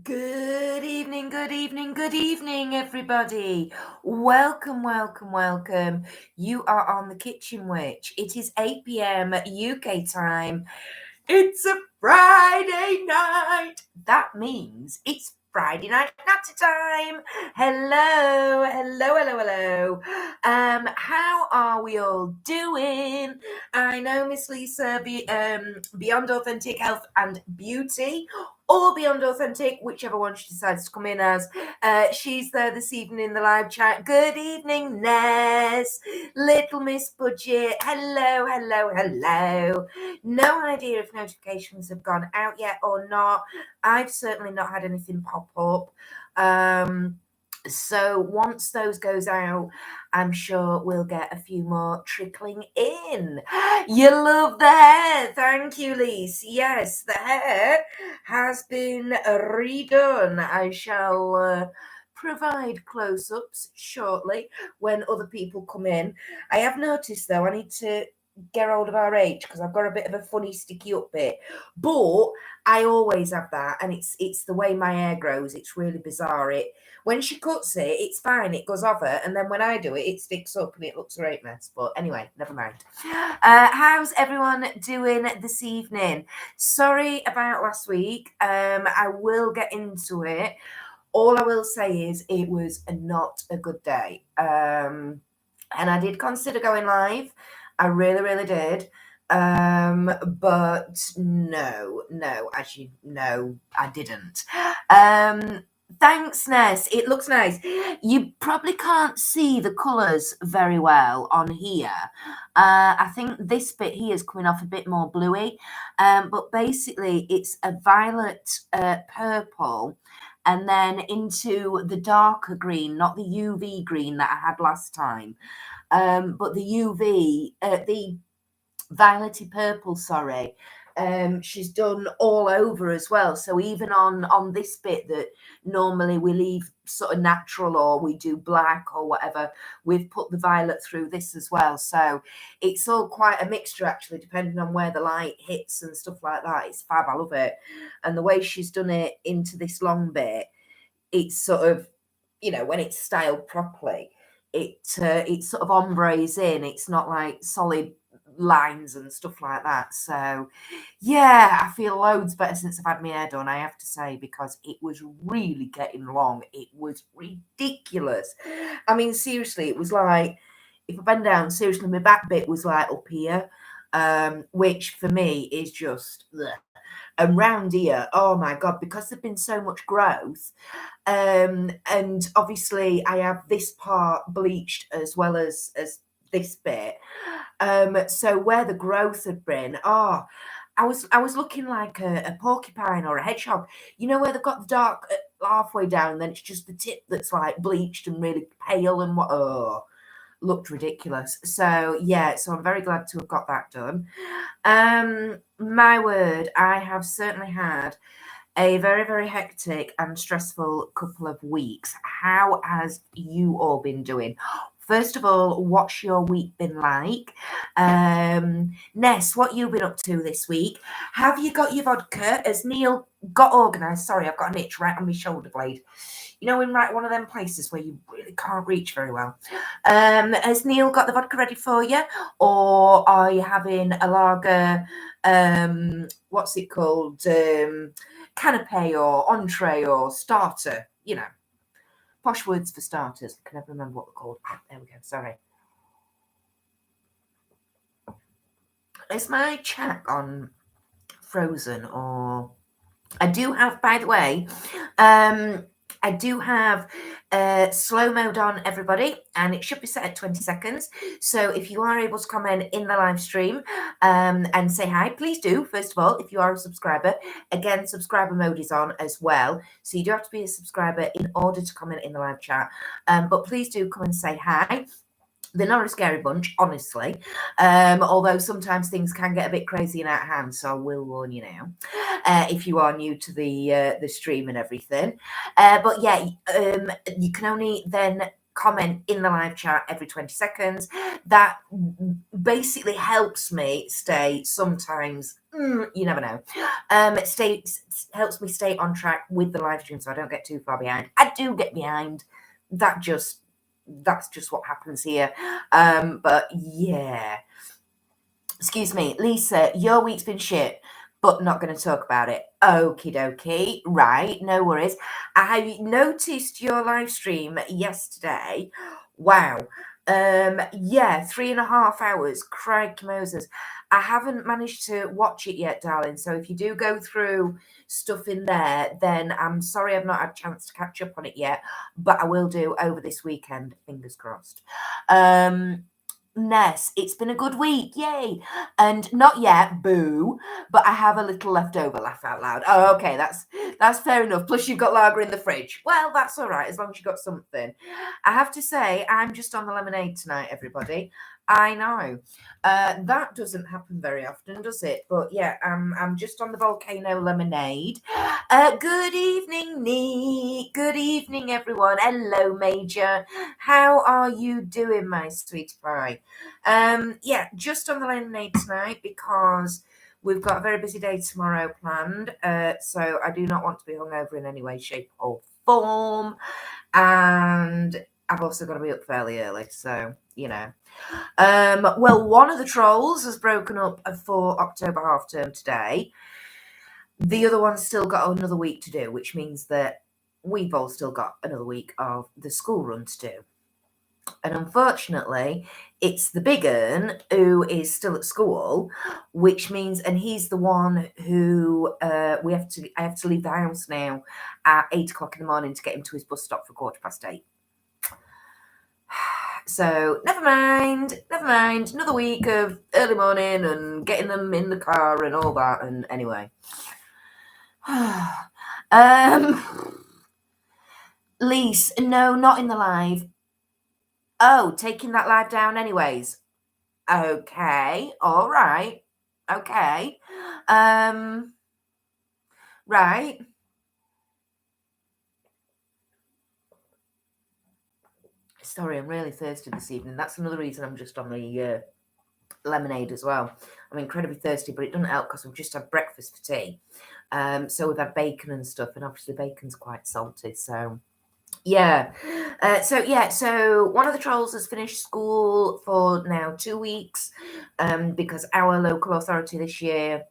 Good evening, good evening, good evening, everybody. Welcome, welcome, welcome. You are on the Kitchen Witch. It is 8 p.m. UK time. It's a Friday night. That means it's Friday Night Natter time. Hello, hello, hello, hello. How are we all doing? I know Miss Lisa, Beyond Authentic Health and Beauty, or Beyond Authentic, whichever one she decides to come in as. She's there this evening in the live chat. Good evening, Ness. Little Miss Budget. Hello, hello, hello. No idea if notifications have gone out yet or not. I've certainly not had anything pop up. So once those goes out, I'm sure we'll get a few more trickling in. You love the hair. Thank you, Lise. Yes, the hair has been redone. I shall provide close-ups shortly when other people come in. I have noticed, though, I need to get hold of RH because I've got a bit of a funny sticky up bit, but I always have that, and it's the way my hair grows. It's really bizarre. When she cuts it, it's fine, it goes over, and then when I do it, it sticks up and it looks a great mess. But anyway, never mind. How's everyone doing this evening? Sorry about last week. I will get into it. All I will say is it was not a good day. And I did consider going live. I really, really did. But no, actually, no, I didn't. Thanks, Ness. It looks nice. You probably can't see the colours very well on here. I think this bit here is coming off a bit more bluey. But basically, it's a violet purple and then into the darker green, not the UV green that I had last time. But the violety purple, sorry, she's done all over as well. So even on this bit that normally we leave sort of natural or we do black or whatever, we've put the violet through this as well. So it's all quite a mixture actually, depending on where the light hits and stuff like that. It's fab. I love it. And the way she's done it into this long bit, it's sort of, when it's styled properly, it sort of ombres in. It's not like solid lines and stuff like that. So yeah, I feel loads better since I've had my hair done, I have to say, because it was really getting long. It was ridiculous. I mean, seriously, it was like, if I bend down, seriously, my back bit was like up here, which for me is just bleh. And round here, oh my god, because there's been so much growth, and obviously I have this part bleached as well as this bit. So where the growth had been, I was looking like a porcupine or a hedgehog. You know where they've got the dark halfway down, and then it's just the tip that's like bleached and really pale and what? Oh, looked ridiculous. So yeah, so I'm very glad to have got that done. My word, I have certainly had a very, very hectic and stressful couple of weeks. How has you all been doing? First of all, what's your week been like? Ness, what you been up to this week? Have you got your vodka? Has Neil got organised? Sorry, I've got an itch right on my shoulder blade. You know, in right one of them places where you really can't reach very well. Has Neil got the vodka ready for you, or are you having a lager? What's it called? Canapé or entree or starter, posh words for starters. I can never remember what they're called. There we go, sorry. Is my chat on frozen or I do have, by the way, I do have slow mode on, everybody, and it should be set at 20 seconds. So if you are able to comment in the live stream and say hi, please do. First of all, if you are a subscriber, again, subscriber mode is on as well. So you do have to be a subscriber in order to comment in the live chat. But please do come and say hi. They're not a scary bunch, honestly. Although sometimes things can get a bit crazy and out of hand, so I will warn you now, if you are new to the stream and everything. But yeah, you can only then comment in the live chat every 20 seconds. that basically helps me stay sometimes, you never know, helps me stay on track with the live stream so I don't get too far behind. I do get behind. That's just what happens here. But yeah. Excuse me, Lisa, your week's been shit, but not going to talk about it. Okie dokie. Right, no worries. I noticed your live stream yesterday. Wow. Yeah, 3.5 hours. Crikey Moses. I haven't managed to watch it yet, darling. So if you do go through stuff in there, then I'm sorry I've not had a chance to catch up on it yet, but I will do over this weekend. Fingers crossed. Ness, it's been a good week, yay! And not yet, boo, but I have a little leftover, laugh out loud. Oh, okay, that's fair enough. Plus you've got lager in the fridge. Well, that's all right, as long as you've got something. I have to say, I'm just on the lemonade tonight, everybody. I know. That doesn't happen very often, does it? But yeah, I'm just on the volcano lemonade. Good evening, Nee. Good evening, everyone. Hello, Major. How are you doing, my sweet pie? Yeah, just on the lemonade tonight because we've got a very busy day tomorrow planned. So I do not want to be hungover in any way, shape, or form. And I've also got to be up fairly early, so you know. Well, one of the trolls has broken up for October half term today. The other one's still got another week to do, which means that we've all still got another week of the school run to do. And unfortunately, it's the big un who is still at school, which means, and he's the one who I have to leave the house now at 8:00 in the morning to get him to his bus stop for 8:15. So never mind. Another week of early morning and getting them in the car and all that. And anyway, Lise, no, not in the live. Oh, taking that live down anyways. Okay, all right. Okay. Right. Sorry, I'm really thirsty this evening. That's another reason I'm just on the lemonade as well. I'm incredibly thirsty, but it doesn't help because we've just had breakfast for tea. So we've had bacon and stuff, and obviously bacon's quite salty. So yeah. So one of the trolls has finished school for now 2 weeks, because our local authority this year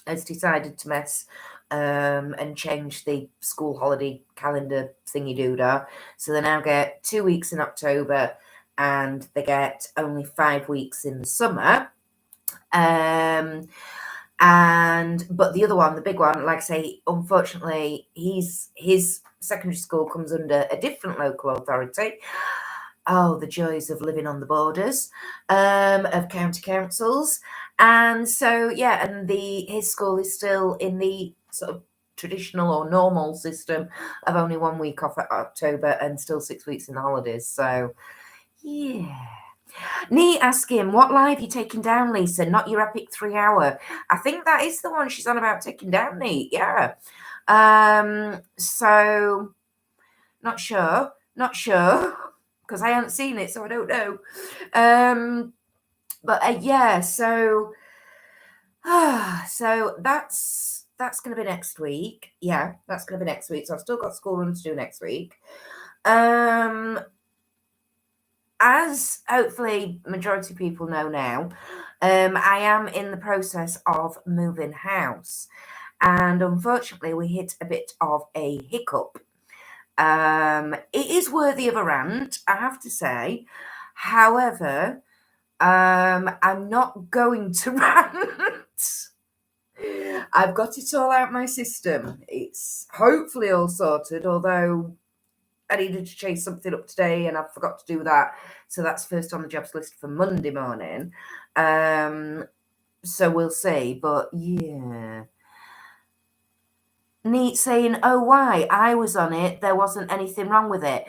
has decided to mess and change the school holiday calendar thingy doodah. So they now get 2 weeks in October and they get only 5 weeks in the summer. But the other one, the big one, like I say, unfortunately, his secondary school comes under a different local authority. Oh, the joys of living on the borders of county councils. And so, yeah, and his school is still in the sort of traditional or normal system of only 1 week off at October and still 6 weeks in the holidays. So, yeah. Nee, ask him, what live are you taking down, Lisa? Not your epic 3 hour. I think that is the one she's on about taking down, Nee. Yeah. So, not sure. Because I haven't seen it, so I don't know. But yeah, so that's going to be next week. Yeah, that's going to be next week. So I've still got school run to do next week. As hopefully majority of people know now, I am in the process of moving house, and unfortunately we hit a bit of a hiccup. It is worthy of a rant, I have to say. However, I'm not going to rant. I've got it all out my system. It's hopefully all sorted, although I needed to chase something up today and I forgot to do that. So that's first on the jobs list for Monday morning. So we'll see. But yeah. Neat saying, oh, why? I was on it. There wasn't anything wrong with it.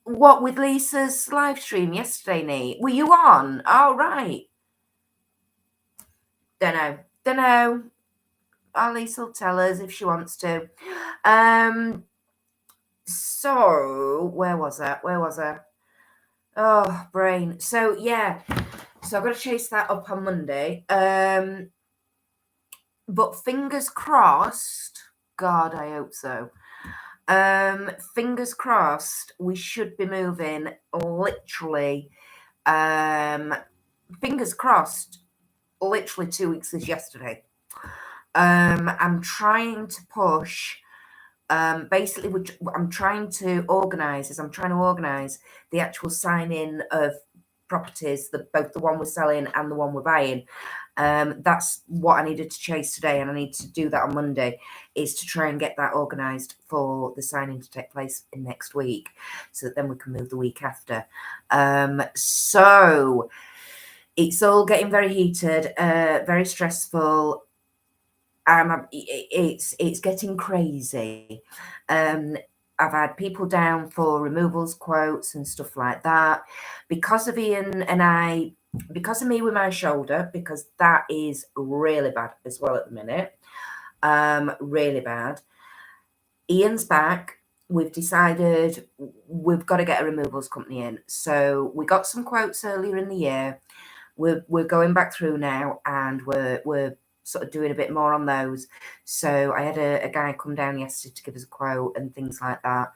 What, with Lisa's live stream yesterday, Neat? Were you on? Oh, right. Don't know. Lisa will tell us if she wants to. So, where was I? Oh, brain. So yeah, so I've got to chase that up on Monday. But fingers crossed. God, I hope so. Fingers crossed. We should be moving literally. Fingers crossed. Literally 2 weeks is yesterday. I'm trying to push. Basically, I'm trying to organise the actual sign-in of properties, both the one we're selling and the one we're buying. That's what I needed to chase today, and I need to do that on Monday, is to try and get that organised for the signing to take place in next week, so that then we can move the week after. So it's all getting very heated, very stressful. It's getting crazy. I've had people down for removals quotes and stuff like that because of Ian and I, because of me with my shoulder, because that is really bad as well at the minute. Really bad. Ian's back. We've decided we've got to get a removals company in. So we got some quotes earlier in the year. We're going back through now, and we're sort of doing a bit more on those. So I had a guy come down yesterday to give us a quote and things like that.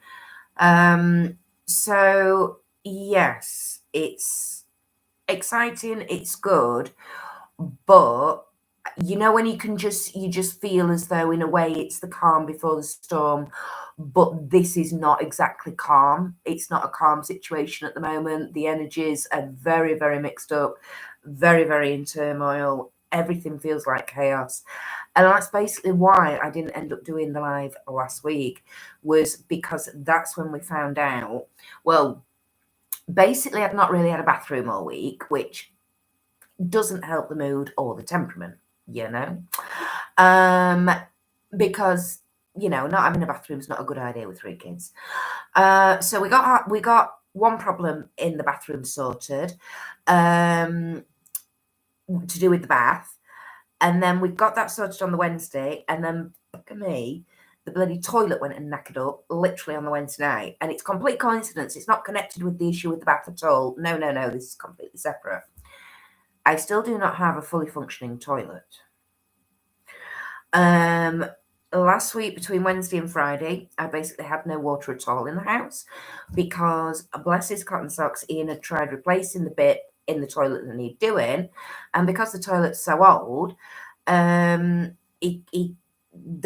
So yes, it's exciting, it's good, but you know when you just feel as though in a way it's the calm before the storm, but this is not exactly calm. It's not a calm situation at the moment. The energies are very, very mixed up, very, very in turmoil. Everything feels like chaos. And that's basically why I didn't end up doing the live last week, was because that's when we found out. Well, basically, I've not really had a bathroom all week, which doesn't help the mood or the temperament, you know? Because, you know, not having a bathroom is not a good idea with 3 kids. So we got one problem in the bathroom sorted, to do with the bath. And then we got that sorted on the Wednesday, and then look at me, the bloody toilet went and knackered up literally on the Wednesday night. And it's complete coincidence. It's not connected with the issue with the bath at all. No, this is completely separate. I still do not have a fully functioning toilet. Last week, between Wednesday and Friday, I basically had no water at all in the house because, bless his cotton socks, Ian had tried replacing the bit in the toilet that needed doing, and because the toilet's so old, there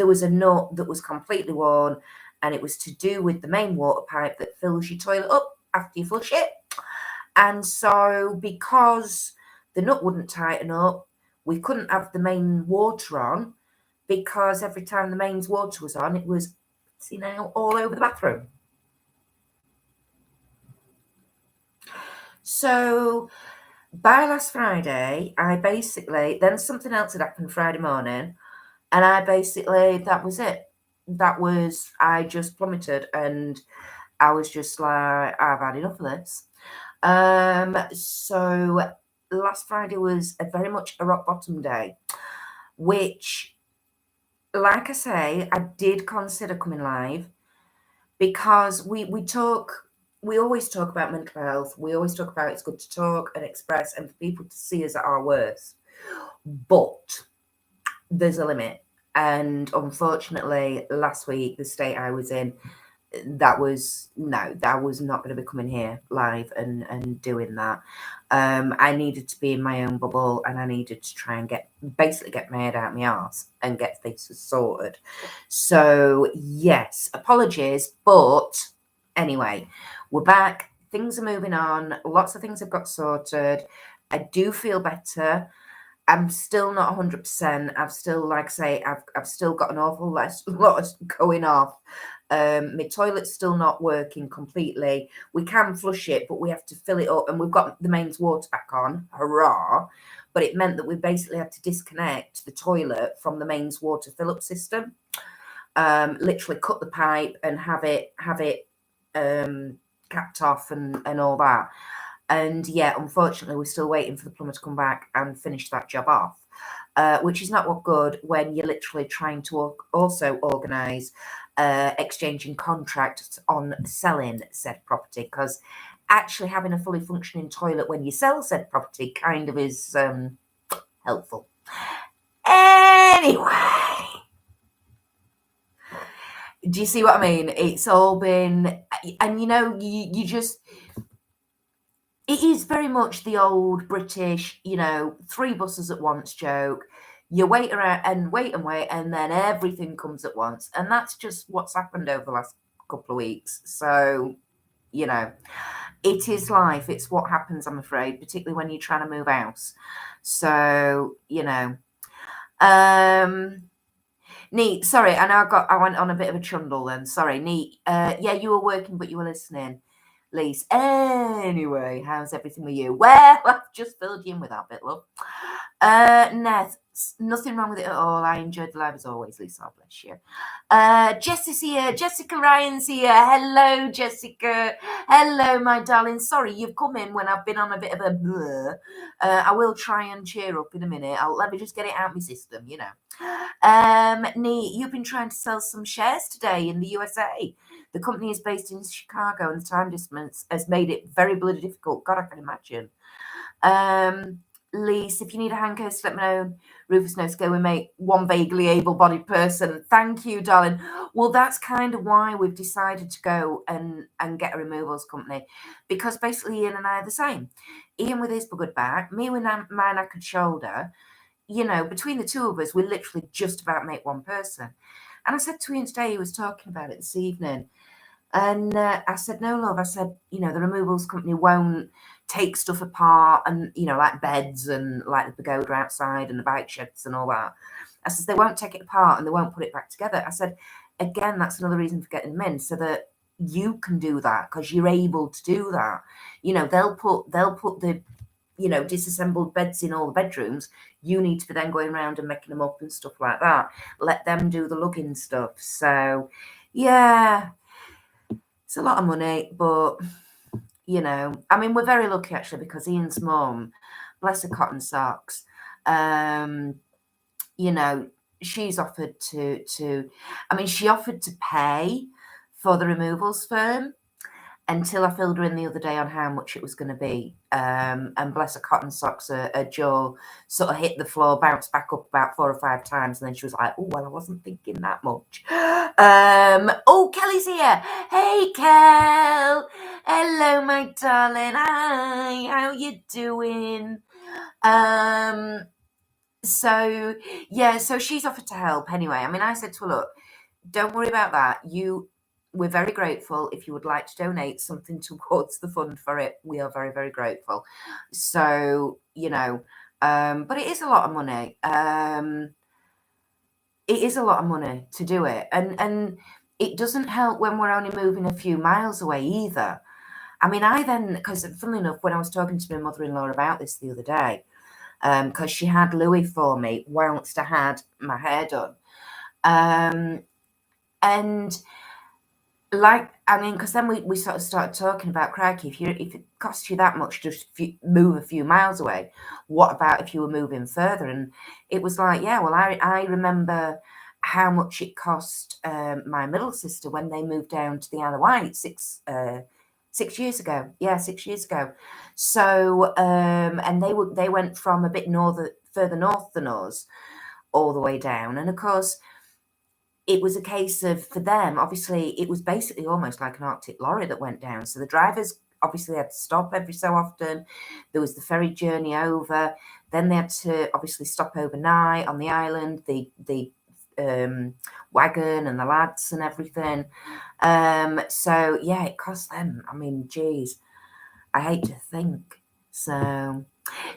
was a nut that was completely worn, and it was to do with the main water pipe that fills your toilet up after you flush it. And so, because the nut wouldn't tighten up, we couldn't have the main water on, because every time the mains water was on, it was, you know, all over the bathroom. So by last Friday, then something else had happened Friday morning, and that was it. I just plummeted, and I was just like, I've had enough of this. So last Friday was very much a rock bottom day, which, like I say, I did consider coming live because we always talk about mental health. We always talk about it's good to talk and express and for people to see us at our worst. But there's a limit. And unfortunately, last week, the state I was in, that was not going to be coming here live and doing that. I needed to be in my own bubble, and I needed to try and get my head out my arse and get things sorted. So yes, apologies, but anyway, we're back. Things are moving on. Lots of things have got sorted. I do feel better. I'm still not 100%. I've still, like I say, I've still got an awful lot going off. My toilet's still not working completely. We can flush it, but we have to fill it up, and we've got the mains water back on. Hurrah! But it meant that we basically had to disconnect the toilet from the mains water fill-up system. Literally cut the pipe and have it capped off and all that. And yeah, unfortunately, we're still waiting for the plumber to come back and finish that job off, which is not what good when you're literally trying to also organise exchanging contracts on selling said property, because actually having a fully functioning toilet when you sell said property kind of is helpful. Anyway, do you see what I mean? It's all been, and you just, it is very much the old British, 3 buses at once joke. You wait around and wait, and then everything comes at once. And that's just what's happened over the last couple of weeks. So, it is life. It's what happens, I'm afraid, particularly when you're trying to move house. So, Neat. Sorry, I know I went on a bit of a trundle then. Sorry, Neat. Yeah, you were working, but you were listening. Lise. Anyway, how's everything with you? Well, I've just filled you in with that bit, love. Neth, nothing wrong with it at all. I enjoyed the live as always, Lisa. God bless you. Jessica's here. Jessica Ryan's here. Hello, Jessica. Hello, my darling. Sorry, you've come in when I've been on a bit of a blur. I will try and cheer up in a minute. Let me just get it out of my system, Nee, you've been trying to sell some shares today in the USA. The company is based in Chicago, and the time difference has made it very bloody difficult. God, I can imagine. Lise, if you need a handkerchief, let me know. Rufus knows go. We make one vaguely able-bodied person. Thank you, darling. Well, that's kind of why we've decided to go and get a removals company, because basically Ian and I are the same. Ian with his buggered back, me with my knackered shoulder. Between the two of us, we literally just about make one person. And I said to Ian today, he was talking about it this evening. And I said, no, love. I said, the removals company won't take stuff apart and, like beds and like the pagoda outside and the bike sheds and all that. I said, they won't take it apart and they won't put it back together. I said, again, that's another reason for getting them in, so that you can do that, because you're able to do that. They'll put the disassembled beds in all the bedrooms. You need to be then going around and making them up and stuff like that. Let them do the lugging stuff. So, yeah, it's a lot of money, but, we're very lucky, actually, because Ian's mum, bless her cotton socks, she's offered she offered to pay for the removals firm, until I filled her in the other day on how much it was going to be. And bless her cotton socks, her jaw sort of hit the floor, bounced back up about 4 or 5 times. And then she was like, oh, well, I wasn't thinking that much. Kelly's here. Hey, Kel. Hello, my darling. Hi, how you doing? So she's offered to help anyway. I said to her, look, don't worry about that. We're very grateful. If you would like to donate something towards the fund for it, we are very, very grateful. So, but it is a lot of money. It is a lot of money to do it. And it doesn't help when we're only moving a few miles away either. Because funnily enough, when I was talking to my mother-in-law about this the other day, because she had Louis for me whilst I had my hair done. And because then we sort of started talking about, crikey, if it costs you that much to move a few miles away, what about if you were moving further? And it was like, yeah, well, I remember how much it cost my middle sister when they moved down to the Isle of Wight 6 years ago. Yeah, 6 years ago. So, and they went from a bit further north than us, all the way down. And of course, it was a case of, for them, obviously, it was basically almost like an Arctic lorry that went down. So the drivers obviously had to stop every so often. There was the ferry journey over. Then they had to obviously stop overnight on the island, the wagon and the lads and everything. So, yeah, it cost them. Geez, I hate to think. So,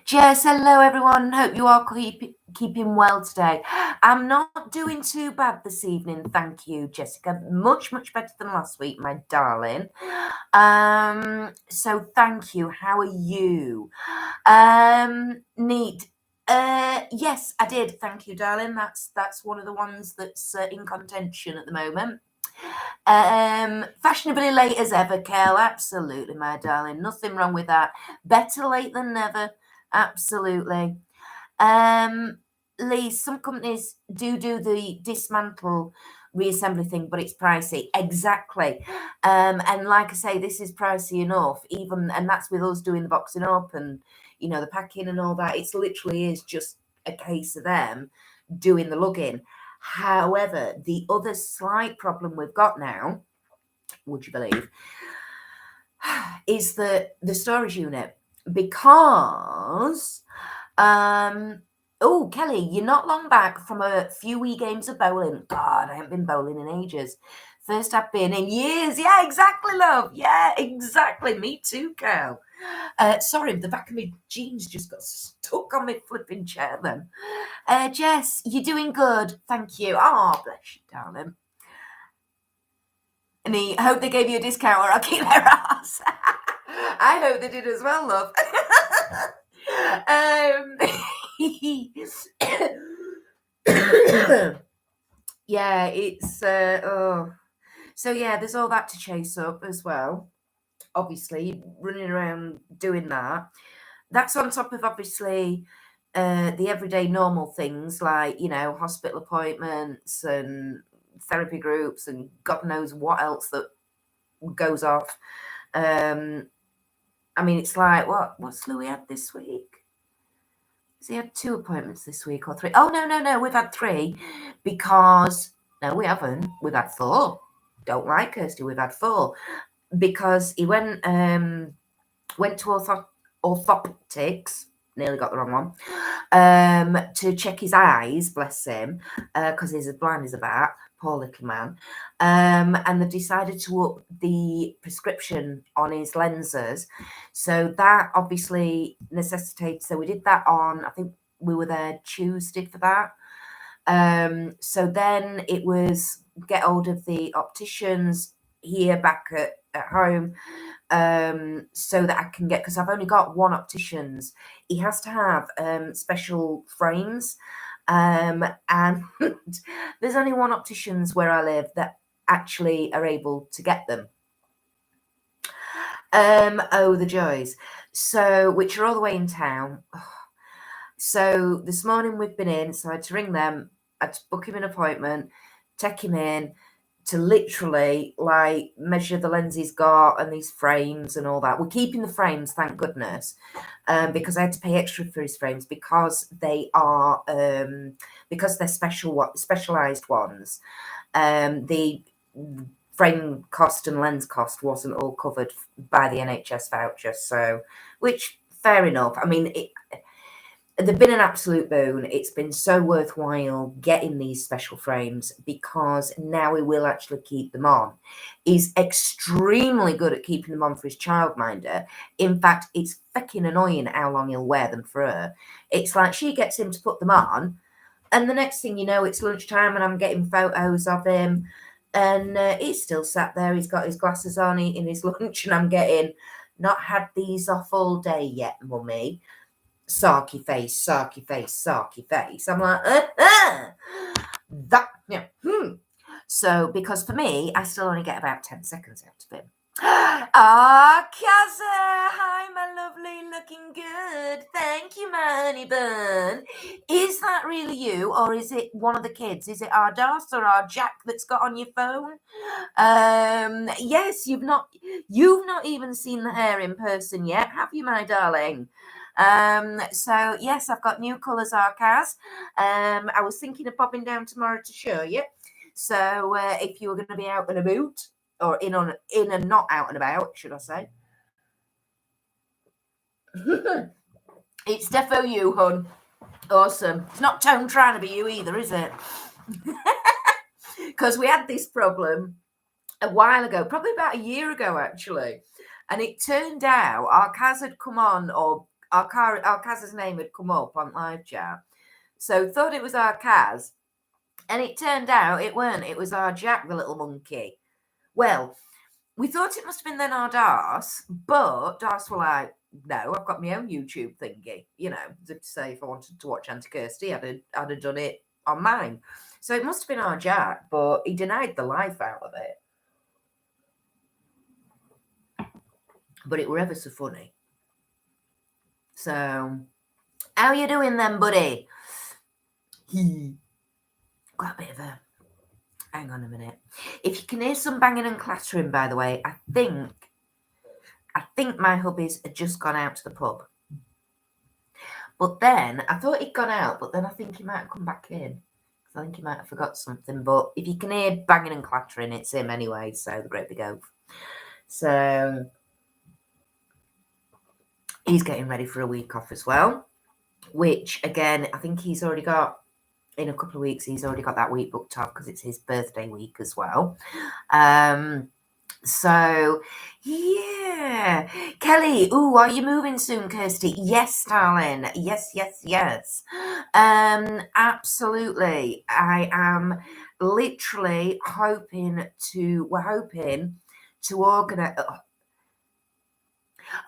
Jess, hello everyone. Hope you are keeping well today. I'm not doing too bad this evening, thank you, Jessica. Much, much better than last week, my darling. So thank you. How are you? Neat. Yes, I did. Thank you, darling. That's one of the ones that's in contention at the moment. Fashionably late as ever, Kel. Absolutely, my darling. Nothing wrong with that. Better late than never. Absolutely. Lee, some companies do the dismantle reassembly thing, but it's pricey. Exactly. And like I say, this is pricey enough, even, and that's with us doing the boxing up and, you know, the packing and all that. It's literally is just a case of them doing the lugging. However, the other slight problem we've got now, would you believe, is the storage unit, because oh, Kelly, you're not long back from a few wee games of bowling. God, I haven't been bowling in ages. First I've been in years. Yeah, exactly, love. Yeah, exactly. Me too, girl. Sorry, the back of my jeans just got stuck on my flipping chair then. Jess, you're doing good. Thank you. Oh, bless you, darling. And I hope they gave you a discount or I'll keep their ass. I hope they did as well, love. Yeah, it's oh. So yeah, there's all that to chase up as well. Obviously, running around doing that. That's on top of obviously the everyday normal things like, you know, hospital appointments and therapy groups and God knows what else that goes off. I mean, it's like, what's Louis had this week? Has he had 2 appointments this week or 3? Oh, no, we've had 3 because, no, we haven't. We've had 4. Don't lie, Kirsty, we've had 4 because he went to orthotics, nearly got the wrong one, to check his eyes, bless him, because he's as blind as a bat, poor little man. And they decided to up the prescription on his lenses. So that obviously necessitates, so we did that on, I think we were there Tuesday for that. So then it was get hold of the opticians here back at home, so that I can get, because I've only got one optician's. He has to have special frames, and there's only one optician's where I live that actually are able to get them. Oh, the joys. So, which are all the way in town. So this morning we've been in, so I had to ring them, I had to book him an appointment, take him in to literally like measure the lens he's got and these frames and all that. We're keeping the frames, thank goodness, because I had to pay extra for his frames because they are because they're specialized ones. The frame cost and lens cost wasn't all covered by the NHS voucher, so which fair enough. I mean, they've been an absolute boon. It's been so worthwhile getting these special frames because now he will actually keep them on. He's extremely good at keeping them on for his childminder. In fact, it's fucking annoying how long he'll wear them for her. It's like she gets him to put them on, and the next thing you know, it's lunchtime and I'm getting photos of him, and he's still sat there. He's got his glasses on, eating his lunch, and I'm getting, not had these off all day yet, mummy. Sarky face, sarky face, sarky face. I'm like, that, yeah. So, because for me, I still only get about 10 seconds out of him. Ah, Kazoo, hi, my lovely, looking good. Thank you, my honey bun. Is that really you, or is it one of the kids? Is it our Das or our Jack that's got on your phone? Yes, you've not even seen the hair in person yet, have you, my darling? So yes, I've got new colours, Kaz. I was thinking of popping down tomorrow to show you. So if you were going to be out and about, or in and not out and about, should I say? It's defo you, hun. Awesome. It's not Tone trying to be you either, is it? Because we had this problem a while ago, probably about a year ago, actually. And it turned out our Kaz had come on, or our Kaz's name had come up on live chat. So thought it was our Kaz. And it turned out it weren't. It was our Jack, the little monkey. Well, we thought it must have been then our Das, but Das were like, no, I've got my own YouTube thingy. You know, to say if I wanted to watch Auntie Kirsty, I'd have done it on mine. So it must have been our Jack, but he denied the life out of it. But it were ever so funny. So, how you doing then, buddy? Got a bit of a Hang on a minute. If you can hear some banging and clattering, by the way, I think my hubby's had just gone out to the pub. But then I thought he'd gone out, but then I think he might have come back in. I think he might have forgot something. But if you can hear banging and clattering, it's him anyway. So the great big oaf. So he's getting ready for a week off as well, which again, I think he's already got, in a couple of weeks, he's already got that week booked off because it's his birthday week as well. So yeah, Kelly, are you moving soon, Kirsty? Yes, darling. Yes. Absolutely. I am literally hoping to organise.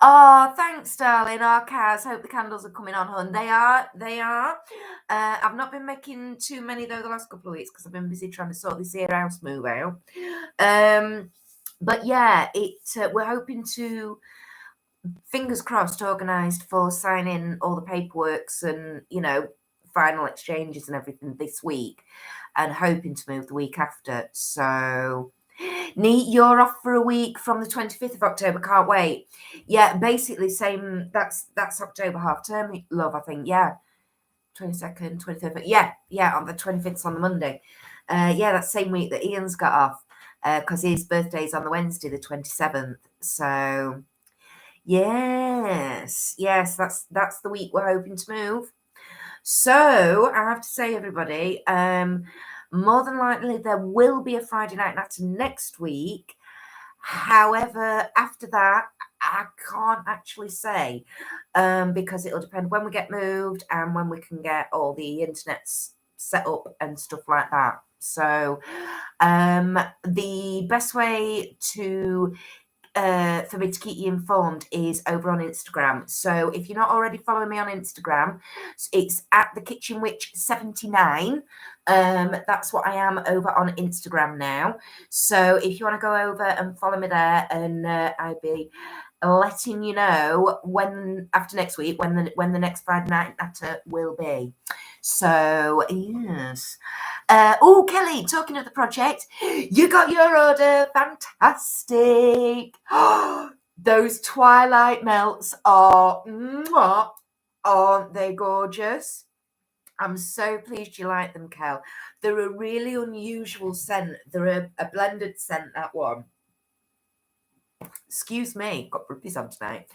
Oh, thanks, darling. Oh, Kaz, hope the candles are coming on, hun. They are. I've not been making too many, though, the last couple of weeks because I've been busy trying to sort this here house move out. But yeah, we're hoping to, fingers crossed, organised for signing all the paperworks and, final exchanges and everything this week, and hoping to move the week after. So... Neat, you're off for a week from the 25th of October. Can't wait. Yeah, basically same. That's October half term, love. I think. Yeah, 22nd, 23rd. Yeah. On the 25th on the Monday. Yeah, that's same week that Ian's got off because his birthday's on the Wednesday, the 27th. So yes, that's the week we're hoping to move. So I have to say, everybody, more than likely there will be a Friday Night Natter next week. However, after that, I can't actually say because it'll depend when we get moved and when we can get all the internets set up and stuff like that. So the best way to for me to keep you informed is over on Instagram. So if you're not already following me on Instagram, it's at the Kitchen Witch 79. That's what I am over on Instagram now. So if you want to go over and follow me there, and I'll be letting you know when after next week when the next Friday Night Natter will be. So yes. Kelly, talking of the project, you got your order. Fantastic. Those Twilight melts are, aren't they gorgeous? I'm so pleased you like them, Kel. They're a really unusual scent. They're a blended scent, that one. Excuse me, got ruppies on tonight.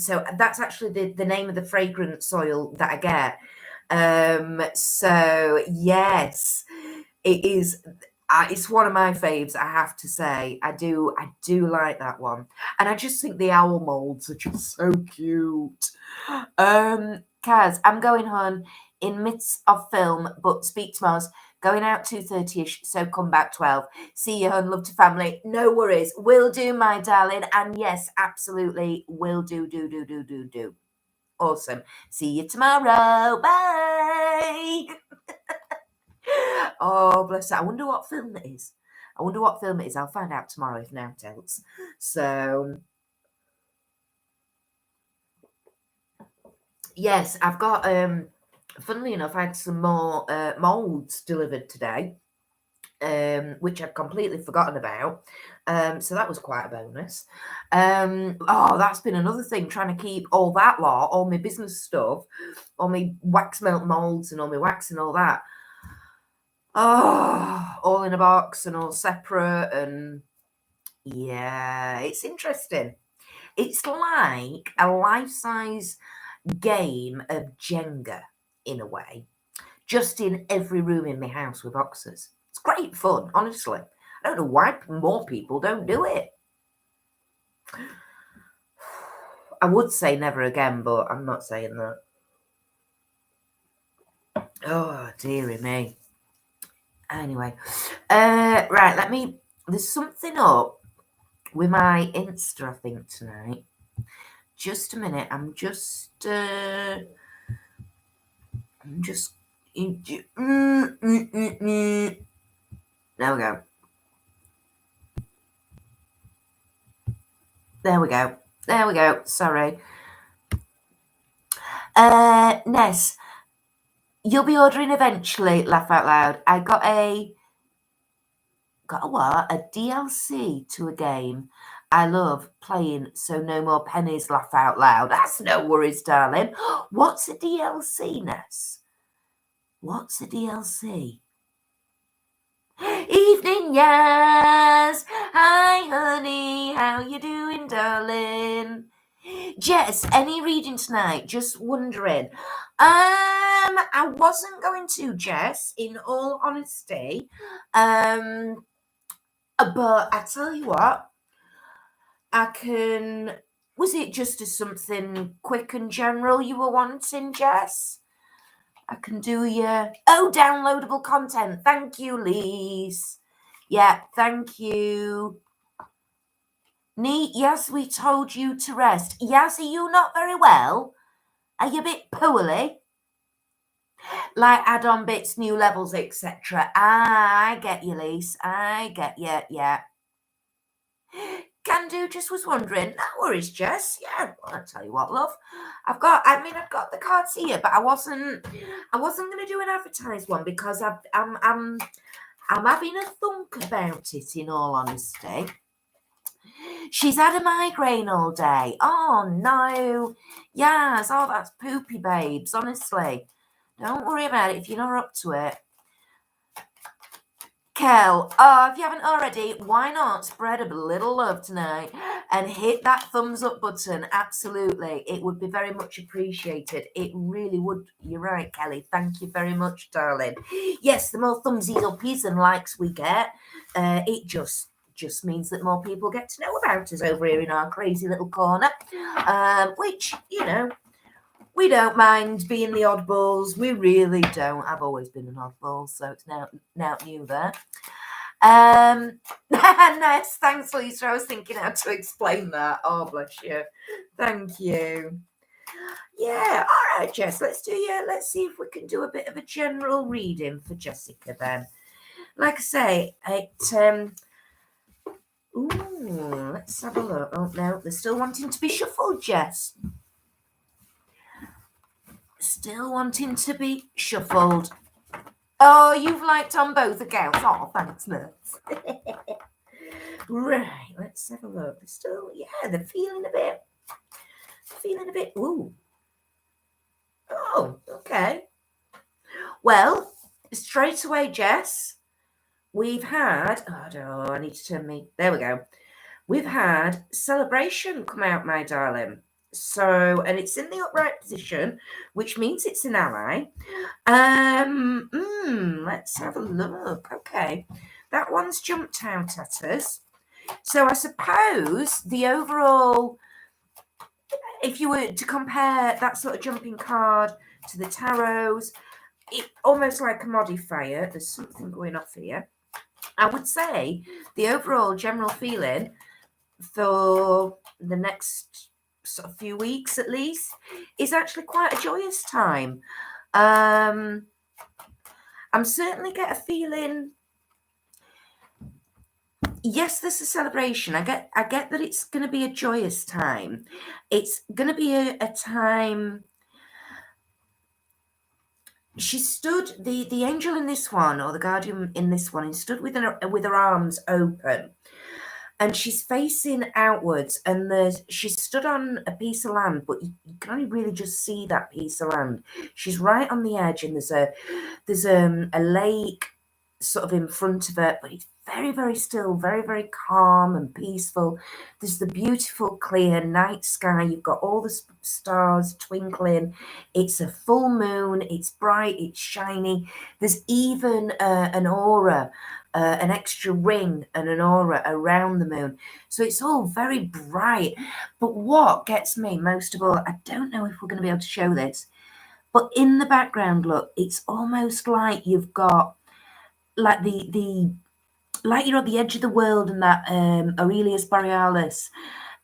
So that's actually the name of the fragrance oil that I get. So yes, it is. It's one of my faves, I have to say. I do like that one, and I just think the owl molds are just so cute. Kaz, I'm going home in midst of film, but speak tomorrow's going out 2:30ish, so come back 12. See you, hon. Love to family. No worries. Will do, my darling. And yes, absolutely, will do. Awesome. See you tomorrow. Bye. Oh, bless her. I wonder what film it is. I'll find out tomorrow if now tells. So, yes, I've got, funnily enough, I had some more moulds delivered today, which I'd completely forgotten about. So that was quite a bonus. That's been another thing, trying to keep all that all my business stuff, all my wax melt molds and all my wax and all that. All in a box and all separate, and yeah, it's interesting. It's like a life-size game of Jenga in a way, just in every room in my house with boxes. It's great fun, honestly. I don't know why more people don't do it. I would say never again, but I'm not saying that. Oh, dearie me. Anyway, right, there's something up with my Insta, I think, tonight. Just a minute, there we go. Sorry. Ness, you'll be ordering eventually, laugh out loud. I got a got a what? A DLC to a game I love playing, so no more pennies, laugh out loud. That's no worries, darling. What's a DLC, Ness? What's a DLC? Evening, yes. Hi, honey. How you doing, darling? Jess, any reading tonight? Just wondering. I wasn't going to, Jess, in all honesty. But I tell you what, I can. Was it just as something quick and general you were wanting, Jess? I can do your downloadable content. Thank you, Lise. Yeah, thank you. Neat, yes, we told you to rest. Yes, are you not very well? Are you a bit poorly? Like add-on bits, new levels, etc. I get you, Lise. I get you, yeah. Can do, just was wondering. No worries, Jess. Yeah, well, I'll tell you what, love. I've got the cards here, but I wasn't gonna do an advertised one because I'm having a thunk about it, in all honesty. She's had a migraine all day. Oh no. Yes, oh that's poopy, babes, honestly. Don't worry about it if you're not up to it. Kel, if you haven't already, why not spread a little love tonight and hit that thumbs up button? Absolutely. It would be very much appreciated. It really would. You're right, Kelly. Thank you very much, darling. Yes, the more thumbsies uppies and likes we get, it just means that more people get to know about us over here in our crazy little corner, which, we don't mind being the oddballs. We really don't. I've always been an oddball, so it's now new there. Nice. Thanks, Lisa. I was thinking how to explain that. Oh, bless you. Thank you. Yeah. All right, Jess. Let's see if we can do a bit of a general reading for Jessica then. Like I say, let's have a look. Oh no, they're still wanting to be shuffled, Jess. Still wanting to be shuffled. Oh, you've liked on both accounts. Oh, thanks, Nuts. Right, let's have a look. They're still, they're feeling a bit, ooh. Oh, okay. Well, straight away, Jess, we've had, I need to turn there we go. We've had celebration come out, my darling. So, and it's in the upright position, which means it's an ally. Let's have a look. Okay, that one's jumped out at us. So I suppose the overall, if you were to compare that sort of jumping card to the tarots, it almost like a modifier. There's something going off here. I would say the overall general feeling for the next sort of few weeks at least is actually quite a joyous time. I'm certainly get a feeling, yes, there's a celebration. I get that it's going to be a joyous time. It's going to be a time. She stood, the angel in this one, or the guardian in this one, stood with her arms open. And she's facing outwards, and she's stood on a piece of land, but you can only really just see that piece of land. She's right on the edge, and there's a lake sort of in front of her, but it's very, very still, very, very calm and peaceful. There's the beautiful, clear night sky. You've got all the stars twinkling. It's a full moon. It's bright. It's shiny. There's even an aura. An extra ring and an aura around the moon. So it's all very bright. But what gets me most of all, I don't know if we're going to be able to show this, but in the background, look, it's almost like you've got like like you're at the edge of the world and that Aurelius Borealis,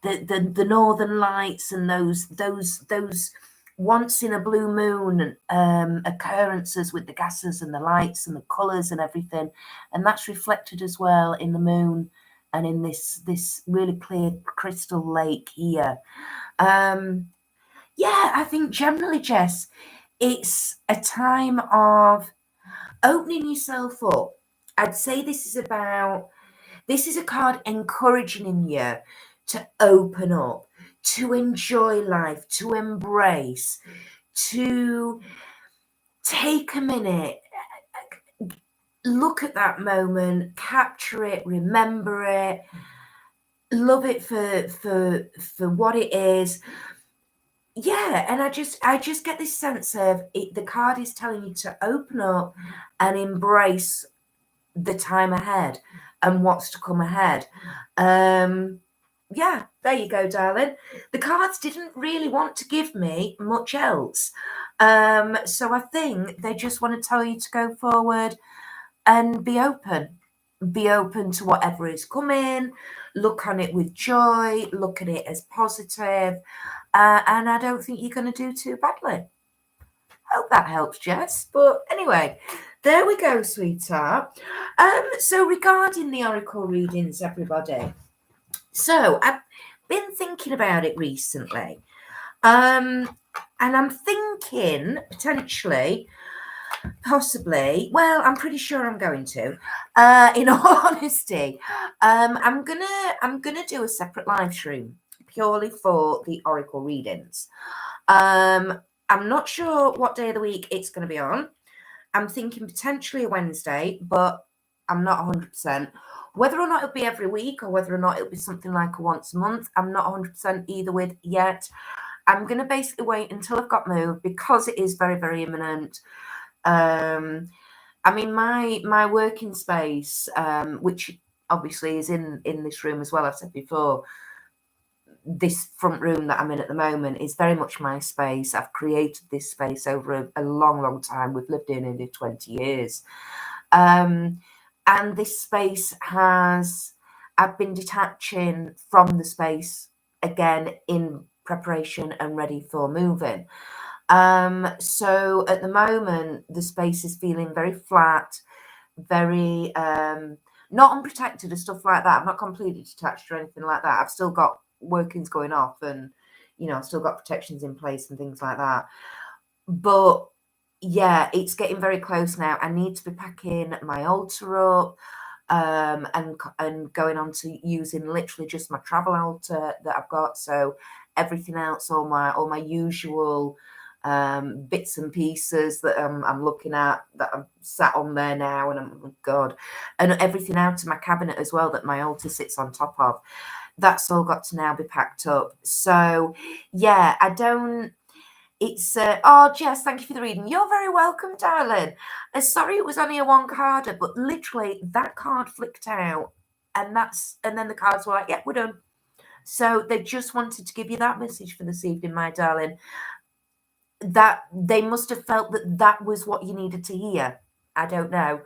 the northern lights and those once in a blue moon occurrences with the gases and the lights and the colours and everything, and that's reflected as well in the moon and in this really clear crystal lake here. I think generally, Jess, it's a time of opening yourself up. I'd say this is about This is a card encouraging you to open up, to enjoy life, to embrace, to take a minute, look at that moment, capture it, remember it, love it for what it is. Yeah, and I just get this sense of it, the card is telling you to open up and embrace the time ahead and what's to come ahead. Yeah, there you go, darling. The cards didn't really want to give me much else. So I think they just want to tell you to go forward and be open. Be open to whatever is coming. Look on it with joy. Look at it as positive. And I don't think you're going to do too badly. Hope that helps, Jess. But anyway, there we go, sweetheart. So regarding the oracle readings, everybody. So I've been thinking about it recently. And I'm thinking potentially, possibly, well, I'm pretty sure I'm going to, in all honesty, I'm gonna do a separate live stream purely for the oracle readings. I'm not sure what day of the week it's going to be on. I'm thinking potentially a Wednesday, but I'm not 100%. Whether or not it'll be every week or whether or not it'll be something like a once a month, I'm not 100% either with yet. I'm going to basically wait until I've got moved because it is very, very imminent. I mean, my working space, which obviously is in this room as well, I've said before, this front room that I'm in at the moment is very much my space. I've created this space over a long, long time. We've lived in it 20 years. And this space I've been detaching from the space again in preparation and ready for moving. So at the moment, the space is feeling very flat, very not unprotected and stuff like that. I'm not completely detached or anything like that. I've still got workings going off and, you know, I've still got protections in place and things like that. But yeah, it's getting very close now. I need to be packing my altar up and going on to using literally just my travel altar that I've got. So everything else, all my usual bits and pieces that I'm looking at that I'm sat on there now, and I'm, oh God, and everything out of my cabinet as well that my altar sits on top of. That's all got to now be packed up. So yeah, I don't. It's oh Jess, thank you for the reading. You're very welcome, darling. Sorry it was only a one carder, but literally that card flicked out, and then the cards were like, yeah, we're done. So they just wanted to give you that message for this evening, my darling. That they must have felt that was what you needed to hear. I don't know.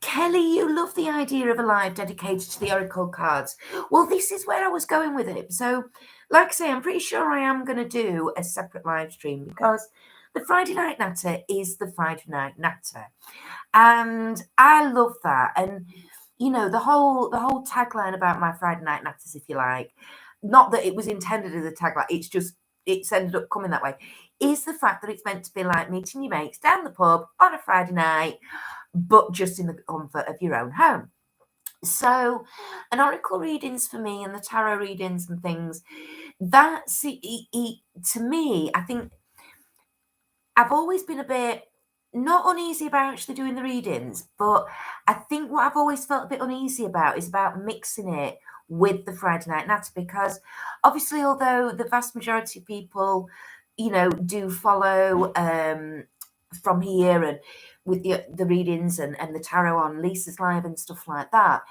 Kelly, you love the idea of a live dedicated to the oracle cards. Well, this is where I was going with it. So, like I say, I'm pretty sure I am going to do a separate live stream because the Friday Night Natter is the Friday Night Natter, and I love that. And you know, the whole tagline about my Friday Night Natters, if you like, not that it was intended as a tagline. It's ended up coming that way. Is the fact that it's meant to be like meeting your mates down the pub on a Friday night, but just in the comfort of your own home. So, an oracle readings for me and the tarot readings and things, that's to me, I think I've always been a bit not uneasy about actually doing the readings, but I think what I've always felt a bit uneasy about is about mixing it with the Friday Night Natter, because obviously, although the vast majority of people, you know, do follow from here and with the readings and the tarot on Lisa's live and stuff like that.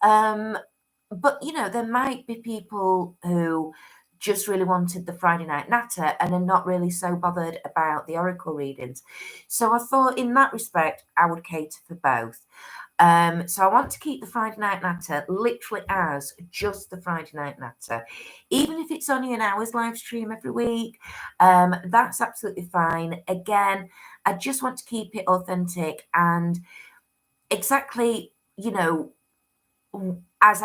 But you know, there might be people who just really wanted the Friday Night Natter and are not really so bothered about the oracle readings. So I thought in that respect, I would cater for both. So I want to keep the Friday Night Natter literally as just the Friday Night Natter. Even if it's only an hour's live stream every week, that's absolutely fine. Again, I just want to keep it authentic and exactly, you know, as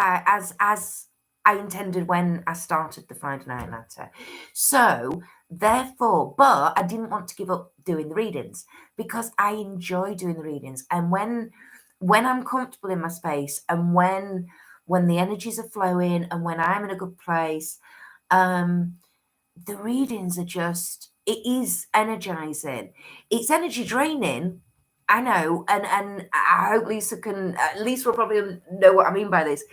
I intended when I started the Friday Night Natter. So therefore, but I didn't want to give up doing the readings because I enjoy doing the readings. And when when I'm comfortable in my space and when the energies are flowing and when I'm in a good place, um, the readings are just, it is energizing. It's energy draining. I know, and I hope Lisa can, Lisa will probably know what I mean by this.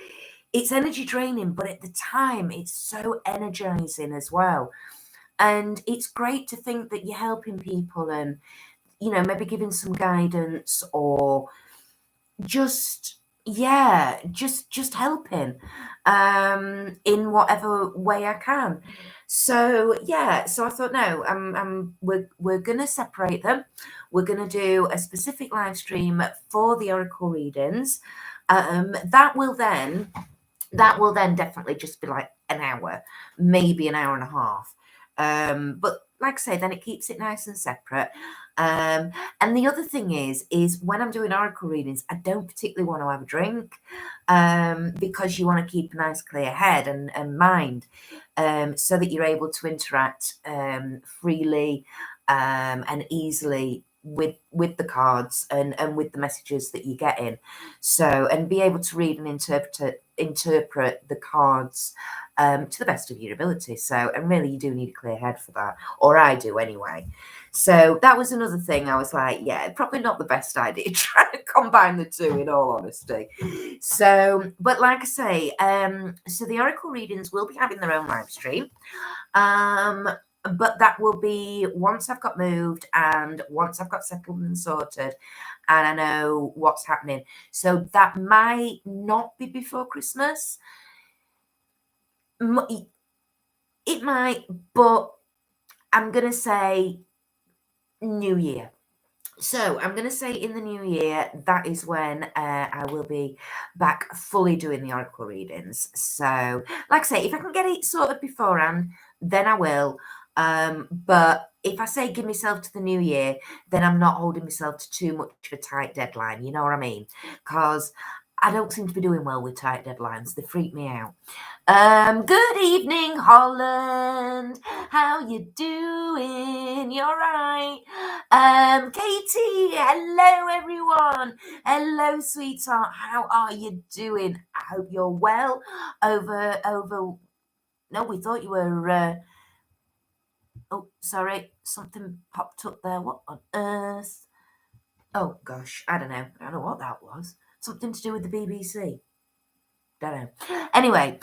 It's energy draining, but at the time, it's so energizing as well. And it's great to think that you're helping people and, maybe giving some guidance or just, yeah, just helping in whatever way I can. So yeah, so I thought, no, we're gonna separate them. We're gonna do a specific live stream for the oracle readings. That will then definitely just be like an hour, maybe an hour and a half. But like I say, then it keeps it nice and separate. And the other thing is when I'm doing oracle readings, I don't particularly want to have a drink, because you want to keep a nice clear head and mind, so that you're able to interact freely and easily with the cards and with the messages that you get in. So, and be able to read and interpret the cards to the best of your ability. So, and really, you do need a clear head for that, or I do anyway. So that was another thing. I was like, yeah, probably not the best idea trying to combine the two, in all honesty. So, but like I say, so the oracle readings will be having their own live stream. But that will be once I've got moved and once I've got settled and sorted and I know what's happening. So that might not be before Christmas. It might, but I'm going to say New Year. So I'm going to say in the new year, that is when I will be back fully doing the oracle readings. So, like I say, if I can get it sorted beforehand, then I will. But if I say give myself to the new year, then I'm not holding myself to too much of a tight deadline. You know what I mean? Because I don't seem to be doing well with tight deadlines. They freak me out. Good evening, Holland. How you doing? You're right. Katie, hello everyone. Hello, sweetheart. How are you doing? I hope you're well. No, we thought you were. Oh, sorry, something popped up there. What on earth? Oh gosh, I don't know. I don't know what that was. Something to do with the BBC. Don't know. Anyway,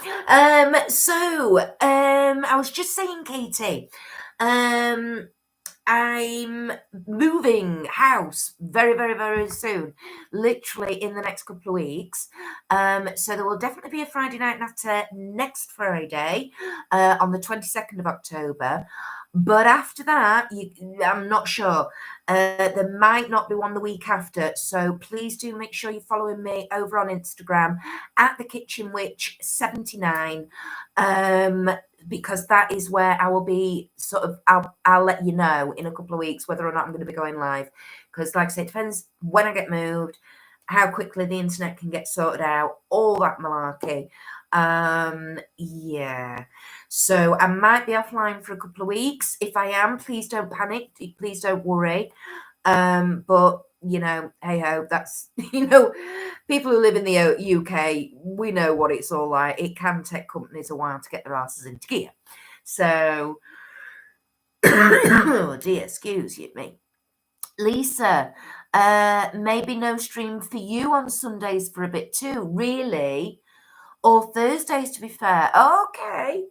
so I was just saying, Katie, I'm moving house very, very, very soon, literally in the next couple of weeks. So there will definitely be a Friday Night Natter next Friday, on the 22nd of October. But after that, I'm not sure. There might not be one the week after. So please do make sure you're following me over on Instagram at the Kitchen Witch 79. Because that is where I will be I'll let you know in a couple of weeks whether or not I'm going to be going live. Because like I say, it depends when I get moved, how quickly the internet can get sorted out, all that malarkey. Yeah. So I might be offline for a couple of weeks. If I am, please don't panic. Please don't worry. But hey ho, that's people who live in the UK, we know what it's all like. It can take companies a while to get their asses into gear. So, oh dear, excuse me. Lisa, maybe no stream for you on Sundays for a bit too, really? Or Thursdays, to be fair. Okay.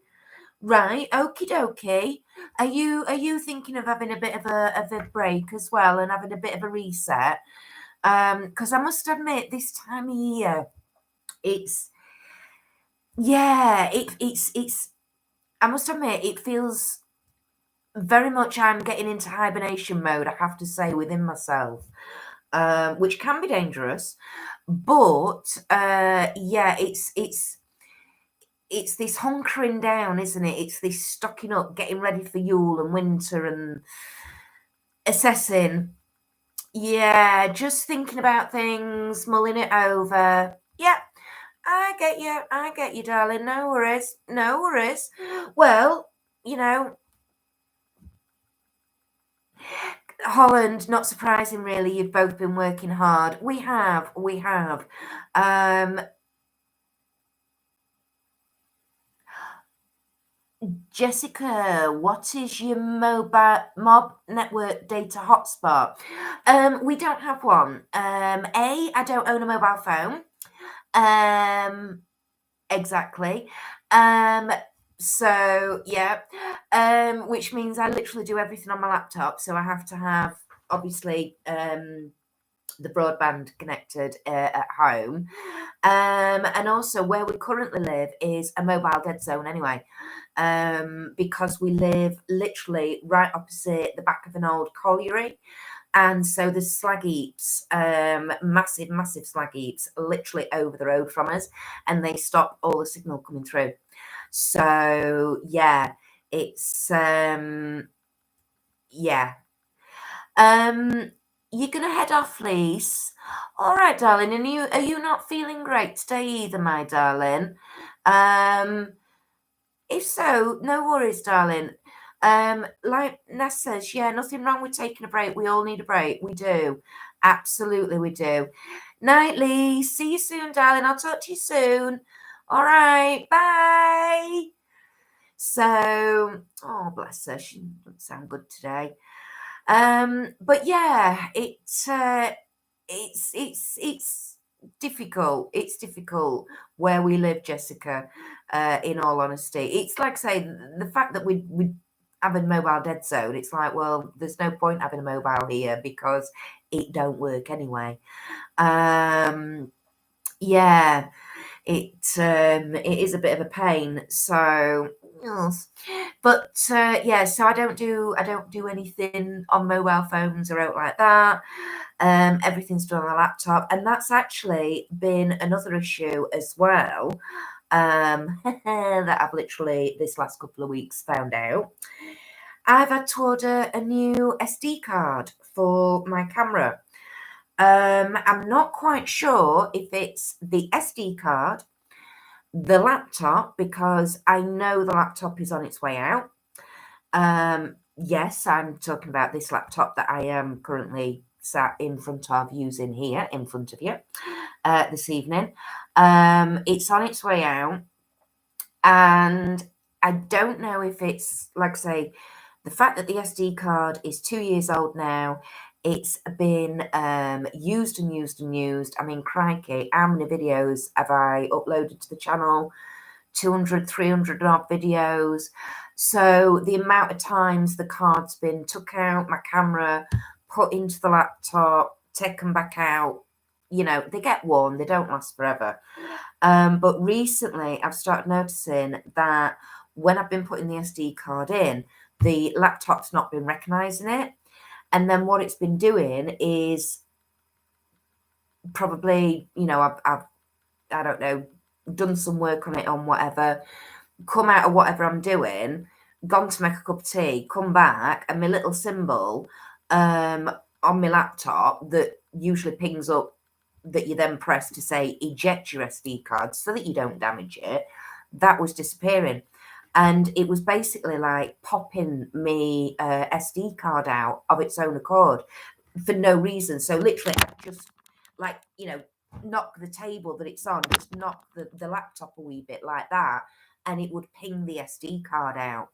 Right, okie dokie. Are you thinking of having a bit of a break as well and having a bit of a reset? Because I must admit, this time of year, it's I must admit, it feels very much I'm getting into hibernation mode, I have to say, within myself, which can be dangerous. But yeah, it's this hunkering down, isn't it? It's this stocking up, getting ready for Yule and winter and assessing. Yeah, just thinking about things, mulling it over. Yeah, I get you, darling. No worries, no worries. Well, Holland, not surprising really, you've both been working hard. We have. Jessica, what is your mobile mob network data hotspot? We don't have one. I don't own a mobile phone. Exactly. So yeah, which means I literally do everything on my laptop. So I have to have obviously the broadband connected at home. And also where we currently live is a mobile dead zone anyway, because we live literally right opposite the back of an old colliery. And so there's slag heaps, massive slag heaps, literally over the road from us, and they stop all the signal coming through. So yeah, it's yeah. You're gonna head off, Lise. All right, darling. And are you not feeling great today either, my darling? Um, if so, no worries, darling. Like Ness says, yeah, nothing wrong with taking a break. We all need a break. We do. Absolutely, we do. Night, Lee. See you soon, darling. I'll talk to you soon. All right. Bye. So, oh, bless her. She doesn't sound good today. But yeah, it's difficult. It's difficult where we live, Jessica. In all honesty, it's like say the fact that we have a mobile dead zone. It's like, well, there's no point having a mobile here because it don't work anyway. Yeah, it is a bit of a pain. So yes. But yeah, so I don't do anything on mobile phones or out like that. Everything's done on a laptop, and that's actually been another issue as well. That I've literally this last couple of weeks found out. I've had to order a new SD card for my camera. I'm not quite sure if it's the SD card, the laptop, because I know the laptop is on its way out. Yes, I'm talking about this laptop that I am currently sat in front of using here in front of you this evening. It's on its way out, and I don't know if it's like I say, the fact that the SD card is 2 years old now. It's been used and used and used. I mean, crikey, how many videos have I uploaded to the channel? 200, 300 odd videos. So the amount of times the card's been took out, my camera, put into the laptop, taken back out, you know, they get worn, they don't last forever. But recently I've started noticing that when I've been putting the SD card in, the laptop's not been recognizing it. And then what it's been doing is probably, you know, I've I don't know, done some work on it on whatever, come out of whatever I'm doing, gone to make a cup of tea, come back, and my little symbol on my laptop that usually pings up that you then press to say eject your SD card so that you don't damage it, that was disappearing. And it was basically like popping me SD card out of its own accord for no reason. So literally, I just like, you know, knock the table that it's on, just knock the laptop a wee bit like that, and it would ping the SD card out.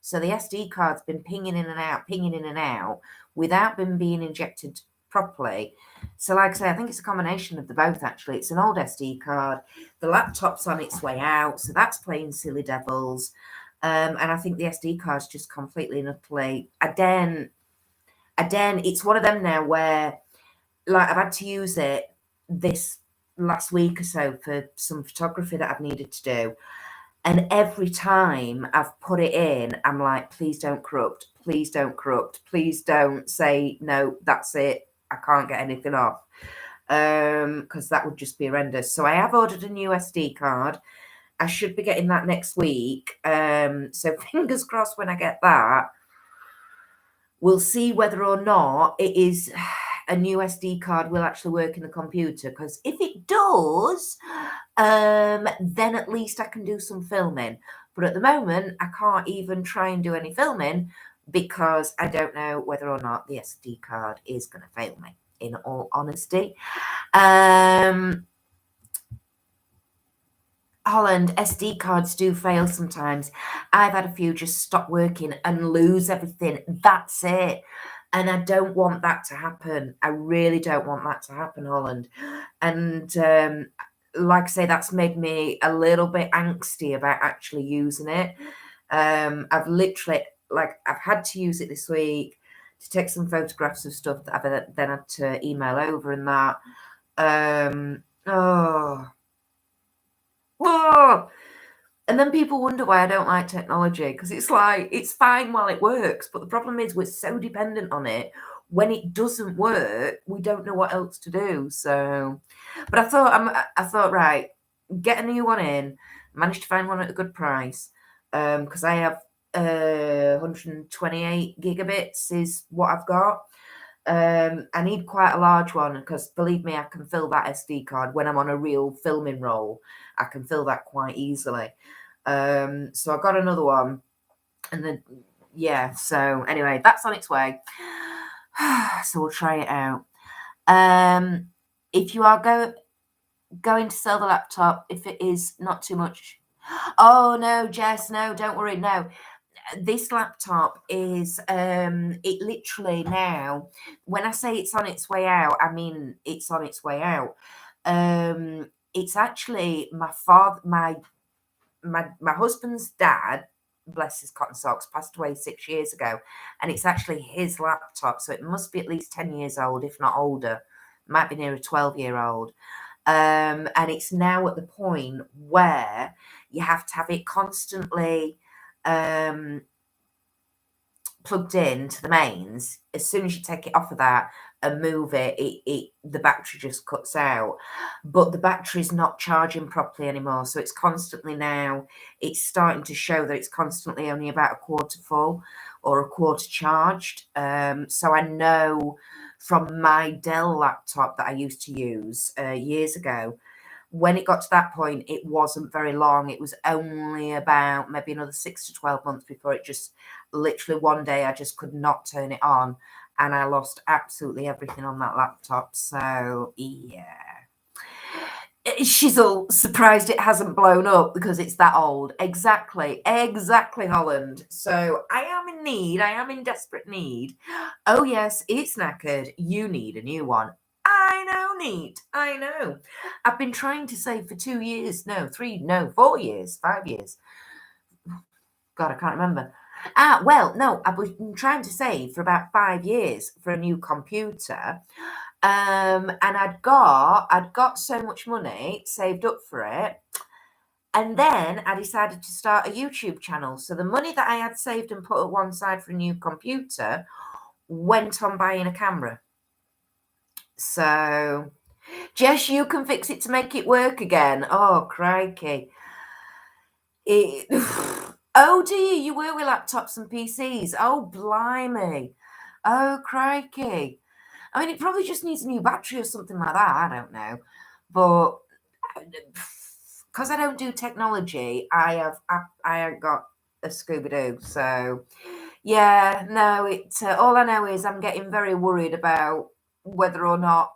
So the SD card's been pinging in and out without them being injected properly. So like I say, I think it's a combination of the both actually. It's an old SD card. The laptop's on its way out, so that's playing silly devils. And I think the SD card's just completely and utterly again, it's one of them now where like I've had to use it this last week or so for some photography that I've needed to do. And every time I've put it in, I'm like, please don't corrupt. Please don't corrupt. Please don't say, no, that's it. I can't get anything off. Because that would just be horrendous. So I have ordered a new SD card. I should be getting that next week. So fingers crossed when I get that. We'll see whether or not it is a new SD card will actually work in the computer. Because if it does, then at least I can do some filming. But at the moment, I can't even try and do any filming because I don't know whether or not the SD card is going to fail me, in all honesty. Holland, SD cards do fail sometimes. I've had a few just stop working and lose everything. That's it. And I don't want that to happen. I really don't want that to happen, Holland. And like I say, that's made me a little bit angsty about actually using it. I've literally, I've had to use it this week to take some photographs of stuff that I've then had to email over and that. And then people wonder why I don't like technology, because it's like, it's fine while it works, but the problem is we're so dependent on it. When it doesn't work, we don't know what else to do. So, but I thought, right, get a new one in. Managed to find one at a good price, because I have 128 gigabits is what I've got. I need quite a large one, because believe me, I can fill that SD card when I'm on a real filming roll. I can fill that quite easily. So I got another one, and then so anyway, that's on its way. So we'll try it out. If you are going to sell the laptop, if it is not too much. Oh no, Jess, no, don't worry, no. This laptop is it literally now, when I say it's on its way out, I mean it's on its way out. It's actually my husband's dad, bless his cotton socks, passed away 6 years ago, and it's actually his laptop, so it must be at least 10 years old, if not older. Might be near a 12-year-old. And it's now at the point where you have to have it constantly plugged in to the mains. As soon as you take it off of that and move it, the battery just cuts out. But the battery's not charging properly anymore, so it's constantly now, it's starting to show that it's constantly only about a quarter full or a quarter charged. So I know from my Dell laptop that I used to use years ago, when it got to that point, it wasn't very long. It was only about maybe another 6 to 12 months before it just literally one day I just could not turn it on, and I lost absolutely everything on that laptop. So yeah, she's all surprised it hasn't blown up because it's that old. Exactly, Holland. So I am in need. I am in desperate need. Oh yes, it's knackered. You need a new one. I know, neat. I know. I've been trying to save for 2 years. No, 3, no, 4 years, 5 years. God, I can't remember. Well, no, I've been trying to save for about 5 years for a new computer. And I'd got so much money saved up for it. And then I decided to start a YouTube channel. So the money that I had saved and put at one side for a new computer went on buying a camera. So, Jess, you can fix it to make it work again. Oh, crikey. Oh, dear, you work with laptops and PCs. Oh, blimey. Oh, crikey. I mean, it probably just needs a new battery or something like that. I don't know. But because I don't do technology, I have got a Scooby-Doo. So, yeah, no, all I know is I'm getting very worried about whether or not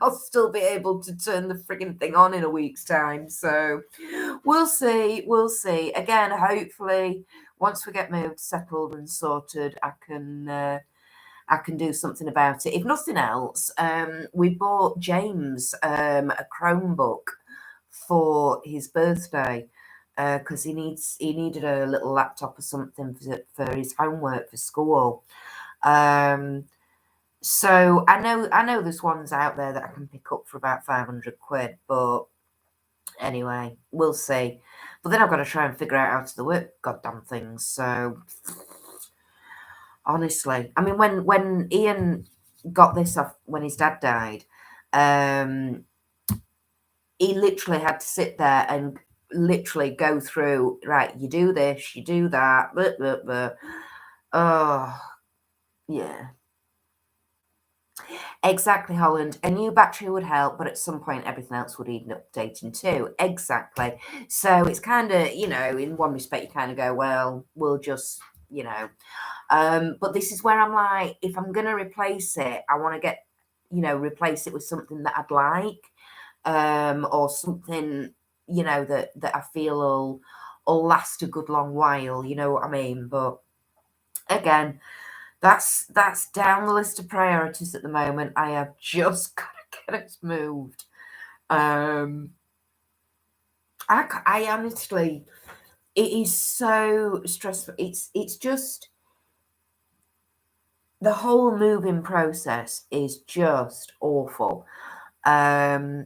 I'll still be able to turn the frigging thing on in a week's time. So we'll see. We'll see. Again, hopefully, once we get moved, settled, and sorted, I can do something about it. If nothing else, we bought James a Chromebook for his birthday because he needed a little laptop or something for his homework for school. So I know there's ones out there that I can pick up for about 500 quid, but anyway, we'll see. But then I've got to try and figure out how to work goddamn things. So honestly, I mean, when Ian got this off when his dad died, he literally had to sit there and literally go through, right, you do this, you do that, blah, blah, blah. Oh, yeah. Exactly, Holland. A new battery would help, but at some point everything else would need updating too. Exactly. So it's kind of, in one respect, you kind of go, well, we'll just you know. But this is where I'm like, if I'm going to replace it, I want to get, replace it with something that I'd like, or something, that I feel will last a good long while, you know what I mean? But again, that's down the list of priorities at the moment. I have just got to get it moved. I honestly, it is so stressful. It's just the whole moving process is just awful. I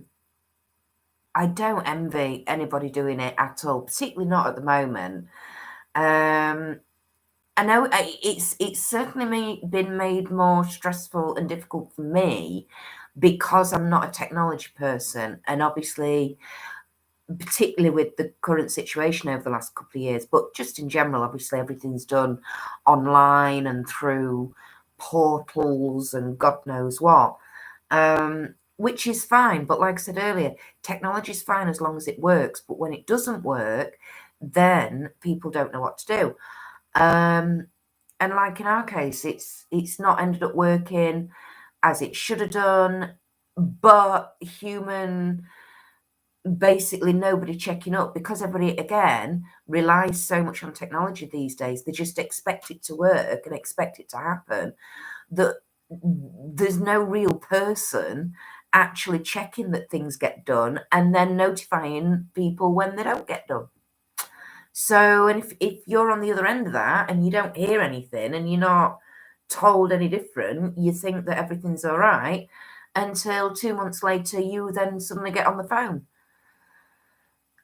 don't envy anybody doing it at all, particularly not at the moment. I know it's certainly been made more stressful and difficult for me because I'm not a technology person, and obviously, particularly with the current situation over the last couple of years, but just in general, obviously everything's done online and through portals and God knows what, which is fine. But like I said earlier, technology is fine as long as it works. But when it doesn't work, then people don't know what to do. And like in our case, it's not ended up working as it should have done, but basically nobody checking up, because everybody again relies so much on technology these days. They just expect it to work and expect it to happen, that there's no real person actually checking that things get done and then notifying people when they don't get done. So, and if you're on the other end of that and you don't hear anything and you're not told any different, you think that everything's all right until 2 months later you then suddenly get on the phone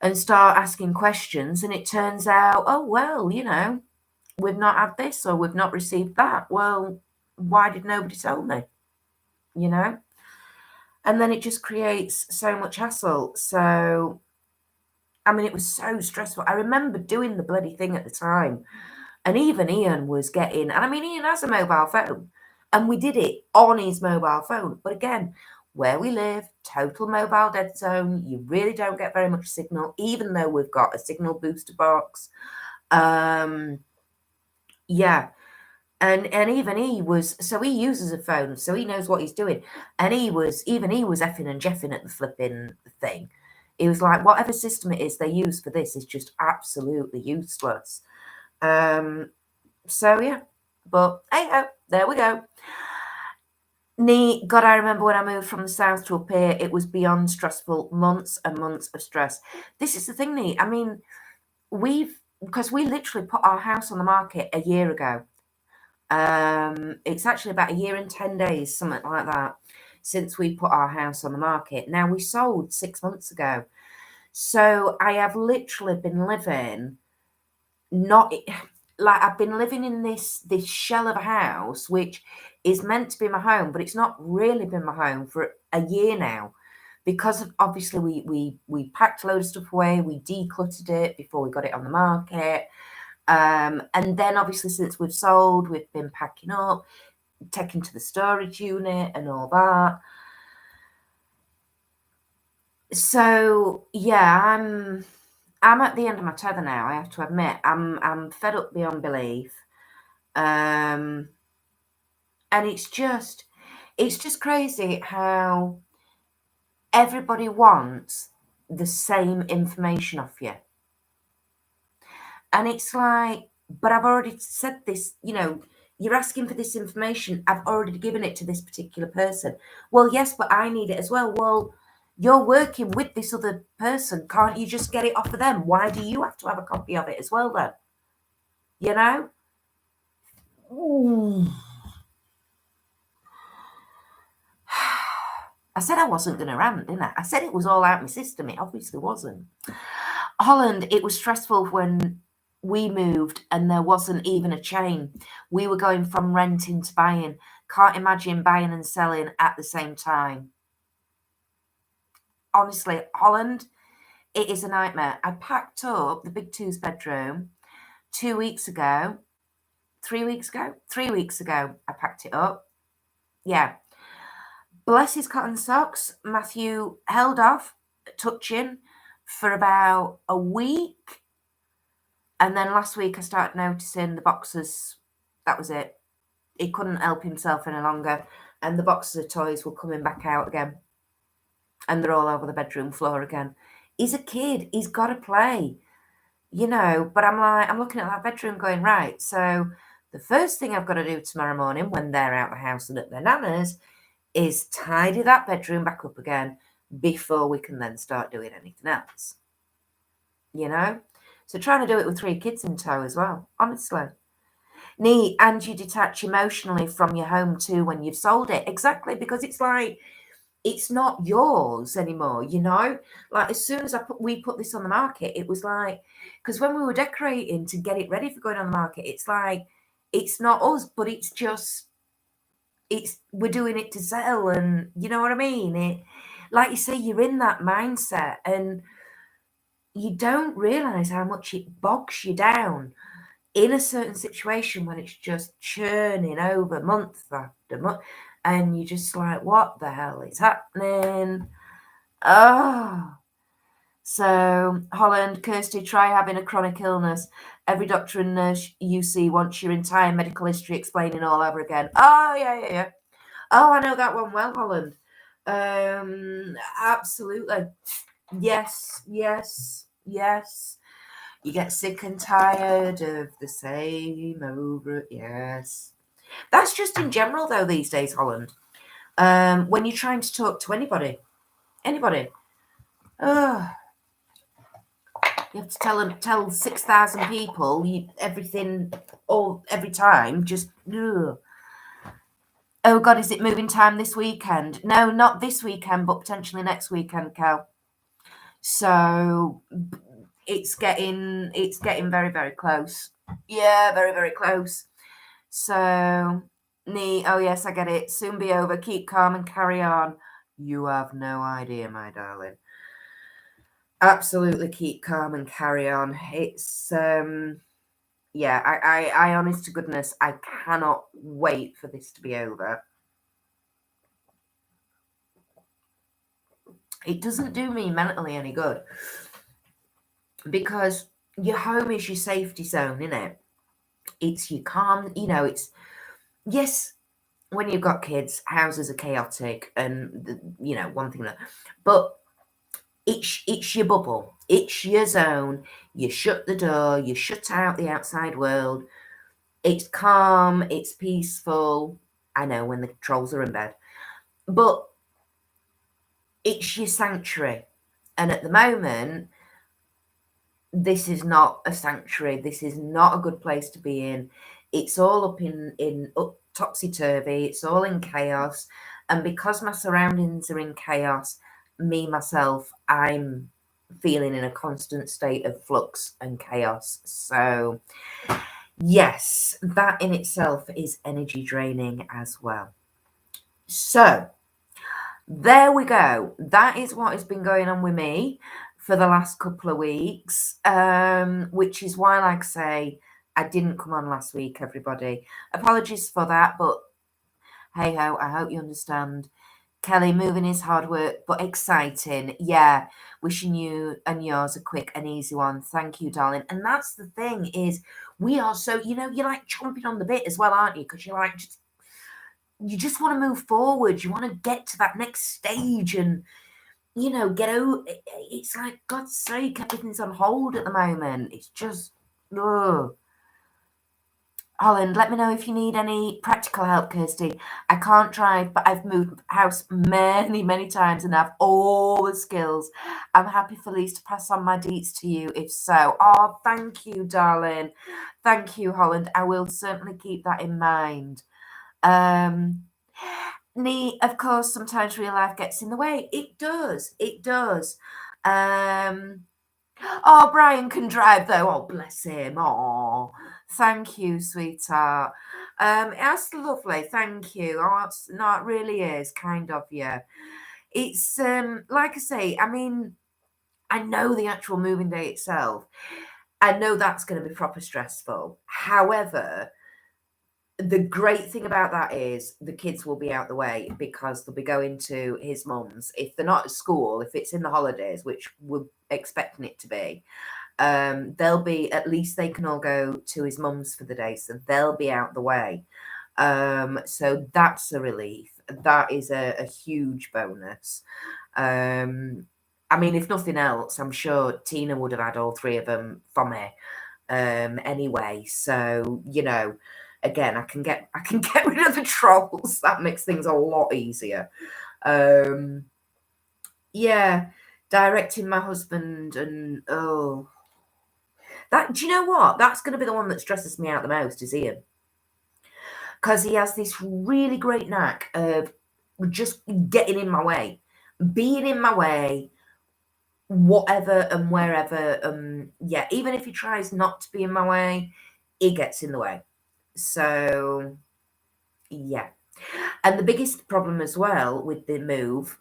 and start asking questions, and it turns out, oh, well, we've not had this or we've not received that. Well, why did nobody tell me? And then it just creates so much hassle. So, I mean, it was so stressful. I remember doing the bloody thing at the time, and even Ian was getting, and I mean, Ian has a mobile phone, and we did it on his mobile phone. But again, where we live, total mobile dead zone. You really don't get very much signal, even though we've got a signal booster box. Yeah. And even he was, so he uses a phone, so he knows what he's doing. And he was effing and jeffing at the flipping thing. He was like, whatever system it is they use for this is just absolutely useless. So yeah, but hey ho, there we go. God, I remember when I moved from the south to up here, it was beyond stressful. Months and months of stress. This is the thing, Nee. I mean, because we literally put our house on the market a year ago. It's actually about a year and 10 days, something like that, since we put our house on the market. Now, we sold 6 months ago. So I have literally been living, not like I've been living in this shell of a house, which is meant to be my home, but it's not really been my home for a year now, because of, obviously we packed a load of stuff away, we decluttered it before we got it on the market. And then obviously since we've sold, we've been packing up, taking to the storage unit and all that. So yeah, I'm at the end of my tether now, I have to admit. I'm fed up beyond belief. And it's just crazy how everybody wants the same information off you. And it's like, but I've already said this, you're asking for this information. I've already given it to this particular person. Well, yes, but I need it as well. Well, you're working with this other person. Can't you just get it off of them? Why do you have to have a copy of it as well then? Ooh. I said I wasn't going to rant, didn't I? I said it was all out my system. It obviously wasn't. Holland, it was stressful when we moved and there wasn't even a chain. We were going from renting to buying. Can't imagine buying and selling at the same time. Honestly, Holland, it is a nightmare. I packed up the big 2's bedroom 2 weeks ago. 3 weeks ago? 3 weeks ago, I packed it up. Yeah. Bless his cotton socks, Matthew held off touching for about a week. And then last week I started noticing the boxes, that was it. He couldn't help himself any longer. And the boxes of toys were coming back out again. And they're all over the bedroom floor again. He's a kid. He's got to play, But I'm looking at that bedroom going, right, so the first thing I've got to do tomorrow morning when they're out of the house and at their nana's is tidy that bedroom back up again before we can then start doing anything else. So trying to do it with 3 kids in tow as well, honestly. Neat, and you detach emotionally from your home too when you've sold it. Exactly, because it's like, it's not yours anymore, Like as soon as we put this on the market, it was like, because when we were decorating to get it ready for going on the market, it's like, it's not us, but it's just, we're doing it to sell, and you know what I mean? It, like you say, you're in that mindset and you don't realize how much it bogs you down in a certain situation when it's just churning over month after month, and you're just like, what the hell is happening? Oh. So, Holland, Kirsty, try having a chronic illness. Every doctor and nurse you see wants your entire medical history explaining all over again. Oh, yeah. Oh, I know that one well, Holland. Absolutely. Yes. You get sick and tired of the same over. Yes. That's just in general, though, these days, Holland. When you're trying to talk to anybody, oh, you have to tell 6,000 people everything all every time. Just, ugh. Oh God, is it moving time this weekend? No, not this weekend, but potentially next weekend, Cal. So it's getting very, very close. Yeah, very, very close. So, oh yes, I get it. Soon be over. Keep calm and carry on. You have no idea, my darling. Absolutely keep calm and carry on. It's yeah, I honest to goodness, I cannot wait for this to be over. It doesn't do me mentally any good because your home is your safety zone, isn't it? It's your calm, it's, yes, when you've got kids, houses are chaotic and, one thing that, but it's your bubble, it's your zone. You shut the door, you shut out the outside world. It's calm, it's peaceful. I know when the trolls are in bed, but it's your sanctuary. And at the moment, this is not a sanctuary. This is not a good place to be in. It's all up topsy-turvy. It's all in chaos. And because my surroundings are in chaos, myself, I'm feeling in a constant state of flux and chaos. So yes, that in itself is energy draining as well. So there we go. That is what has been going on with me for the last couple of weeks, which is why, like I say, I didn't come on last week, everybody. Apologies for that, but hey ho, I hope you understand. Kelly, moving is hard work, but exciting. Yeah, wishing you and yours a quick and easy one. Thank you, darling. And that's the thing is, we are so, you're like chomping on the bit as well, aren't you? Because you're like, you just want to move forward. You want to get to that next stage and, get out. It's like, God's sake, everything's on hold at the moment. It's just, ugh. Holland, let me know if you need any practical help, Kirsty. I can't drive, but I've moved house many, many times and have all the skills. I'm happy for Lise to pass on my deets to you, if so. Oh, thank you, darling. Thank you, Holland. I will certainly keep that in mind. Of course, sometimes real life gets in the way. It does. Oh, Brian can drive though. Oh, bless him. Oh, thank you, sweetheart. That's lovely. Thank you. Oh, no, it really is kind of you. It's like I say, I mean, I know the actual moving day itself. I know that's going to be proper stressful. However, The great thing about that is the kids will be out the way because they'll be going to his mum's. If they're not at school, if it's in the holidays, which we're expecting it to be, they'll be, at least they can all go to his mum's for the day, so they'll be out the way. So that's a relief. That is a huge bonus. I mean, if nothing else, I'm sure Tina would have had all three of them for me anyway. So, you know, again, I can get rid of the trolls. That makes things a lot easier. Yeah, directing my husband, and that, do you know what? That's going to be the one that stresses me out the most, is Ian. Because he has this really great knack of just getting in my way, being in my way, whatever and wherever. Yeah, even if he tries not to be in my way, he gets in the way. So, yeah. And the biggest problem as well with the move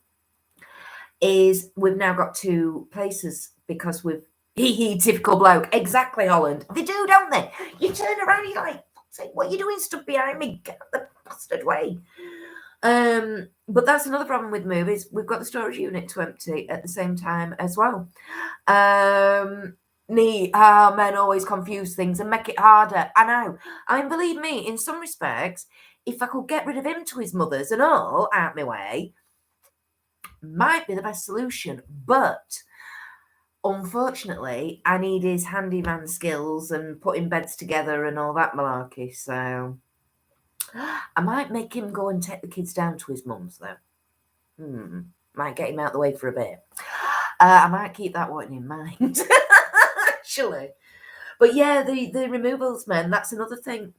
is we've now got two places because we've typical bloke. Exactly, Holland. They do, don't they? You turn around, you're like, what are you doing stuff behind me? Get out the bastard way. But that's another problem with movies. We've got the storage unit to empty at the same time as well. Men always confuse things and make it harder. I know. I mean, believe me, in some respects, if I could get rid of him to his mother's and all out my way, might be the best solution. But unfortunately, I need his handyman skills and putting beds together and all that malarkey. So I might make him go and take the kids down to his mum's, though. Might get him out the way for a bit. I might keep that one in mind, actually. But yeah, the removals men, that's another thing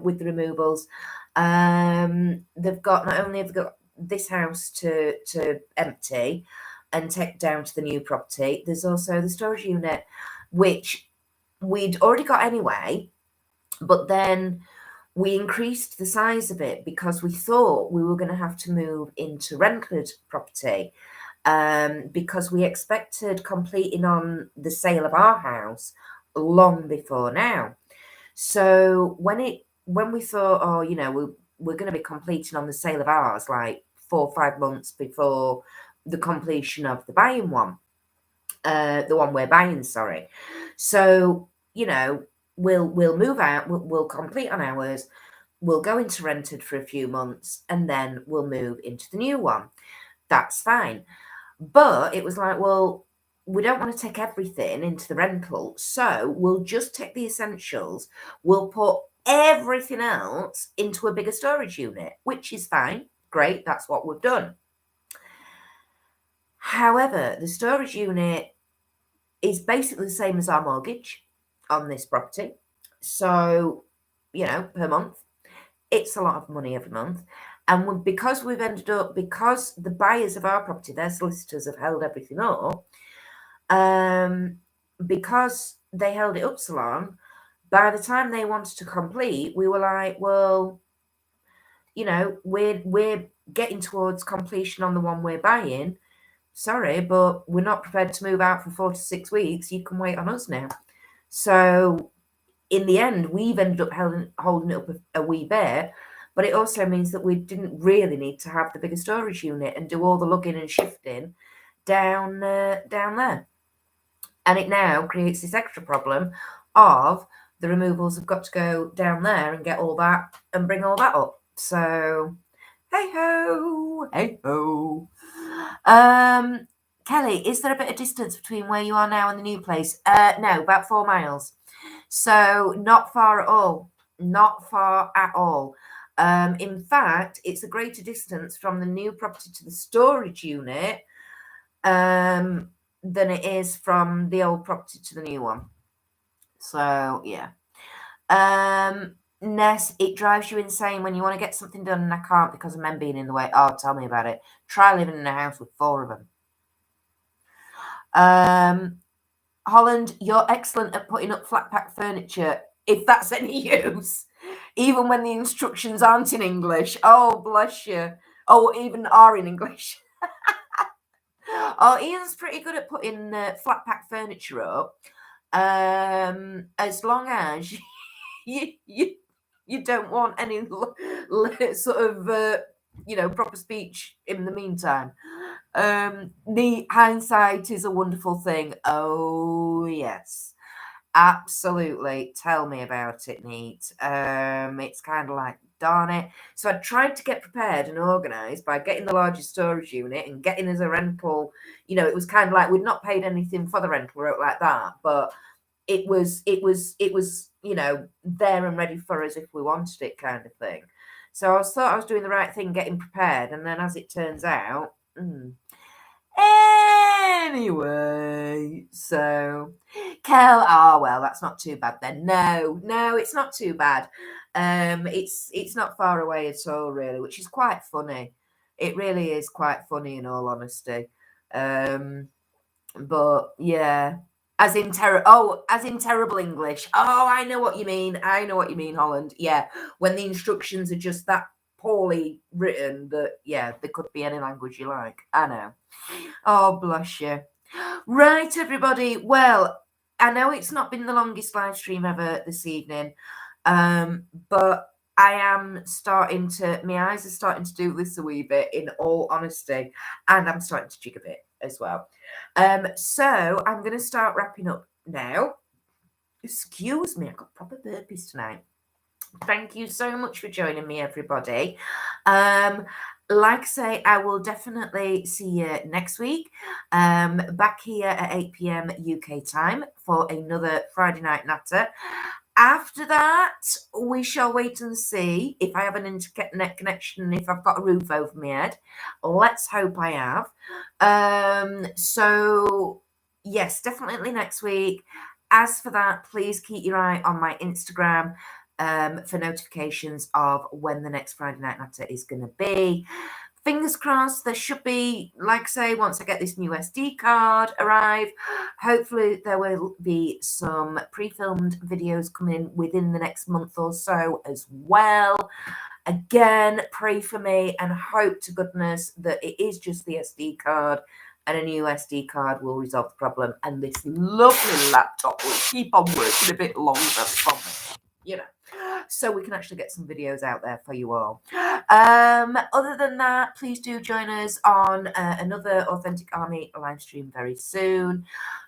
with the removals. They've got, not only have they got this house to empty and take down to the new property, there's also the storage unit, which we'd already got anyway, but then we increased the size of it because we thought we were going to have to move into rented property, because we expected completing on the sale of our house long before now. So when we thought, oh, you know, we're going to be completing on the sale of ours like 4 or 5 months before the completion of the buying one, the one we're buying, sorry. So, you know, we'll move out, we'll complete on ours, we'll go into rented for a few months, and then we'll move into the new one. That's fine. But it was like, well, we don't want to take everything into the rental, so we'll just take the essentials. We'll put everything else into a bigger storage unit, which is fine. Great, that's what we've done. However, the storage unit is basically the same as our mortgage on this property. So, you know, per month, it's a lot of money every month. And because we've ended up, because the buyers of our property, their solicitors have held everything up, because they held it up so long, by the time they wanted to complete, we were like, well, you know, we're getting towards completion on the one we're buying. Sorry, but we're not prepared to move out for 4 to 6 weeks. You can wait on us now. So in the end, we've ended up holding it up a wee bit, but it also means that we didn't really need to have the bigger storage unit and do all the lugging and shifting down there. And it now creates this extra problem of the removals have got to go down there and get all that and bring all that up. So, hey ho, hey ho. Kelly, is there a bit of distance between where you are now and the new place? No, about 4 miles. So not far at all. Not far at all. In fact, it's a greater distance from the new property to the storage unit than it is from the old property to the new one. So yeah. Ness, it drives you insane when you want to get something done and I can't because of men being in the way. Oh, tell me about it. Try living in a house with 4 of them. Holland, you're excellent at putting up flat pack furniture, if that's any use, even when the instructions aren't in English. Oh, bless you. Oh, even are in English. Oh, Ian's pretty good at putting flat pack furniture up, as long as you you don't want any sort of, proper speech in the meantime. The hindsight is a wonderful thing. Oh, yes. Absolutely. Tell me about it, Neat. It's kind of like, darn it. So I tried to get prepared and organised by getting the largest storage unit and getting as a rental. It was kind of like we'd not paid anything for the rental or like that, but it was there and ready for us if we wanted it, kind of thing. So thought I was doing the right thing, getting prepared, and then as it turns out, anyway, so Kel, well, that's not too bad then. No, it's not too bad. It's not far away at all, really, which is quite funny. It really is quite funny, in all honesty. But yeah, as in terrible English. Oh, I know what you mean. Holland. Yeah, when the instructions are just that poorly written that, yeah, there could be any language you like. I know. Oh, bless you. Right, everybody. Well, I know it's not been the longest live stream ever this evening, but I am my eyes are starting to do this a wee bit, in all honesty, and I'm starting to jig a bit as well. So I'm going to start wrapping up now. Excuse me, I've got proper burpees tonight. Thank you so much for joining me, everybody. Like I say, I will definitely see you next week, back here at 8 p.m. UK time for another Friday Night Natter. After that, we shall wait and see if I have an internet connection, if I've got a roof over my head. Let's hope I have. So, yes, definitely next week. As for that, please keep your eye on my Instagram for notifications of when the next Friday Night Natter is going to be. Fingers crossed, there should be, like I say, once I get this new SD card arrive, hopefully there will be some pre-filmed videos coming within the next month or so as well. Again, pray for me and hope to goodness that it is just the SD card and a new SD card will resolve the problem and this lovely laptop will keep on working a bit longer for me, so we can actually get some videos out there for you all. Other than that, please do join us on another Authentic Army live stream very soon.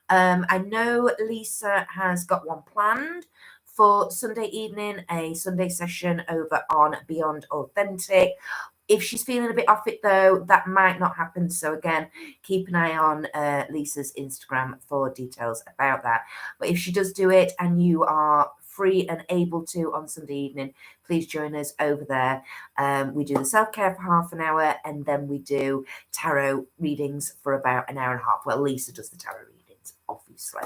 I know Lisa has got one planned for Sunday evening, a Sunday session over on Beyond Authentic. If she's feeling a bit off it, though, that might not happen. So again, keep an eye on Lisa's Instagram for details about that. But if she does do it and you are free and able to on Sunday evening, please join us over there. We do the self-care for half an hour and then we do tarot readings for about an hour and a half. Well, Lisa does the tarot readings, obviously.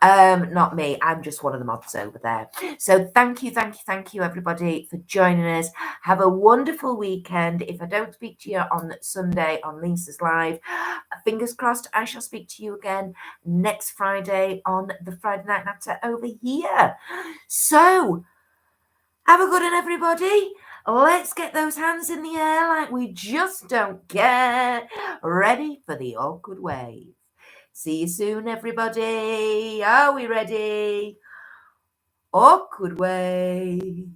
Not me. I'm just one of the mods over there. So thank you, everybody, for joining us. Have a wonderful weekend. If I don't speak to you on Sunday on Lisa's Live, fingers crossed, I shall speak to you again next Friday on the Friday Night Natter over here. So, have a good one, everybody. Let's get those hands in the air like we just don't care. Ready for the awkward wave. See you soon, everybody. Are we ready? Awkward wave.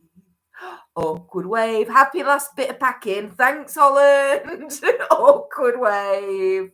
Awkward wave. Happy last bit of packing. Thanks, Holland. Awkward wave.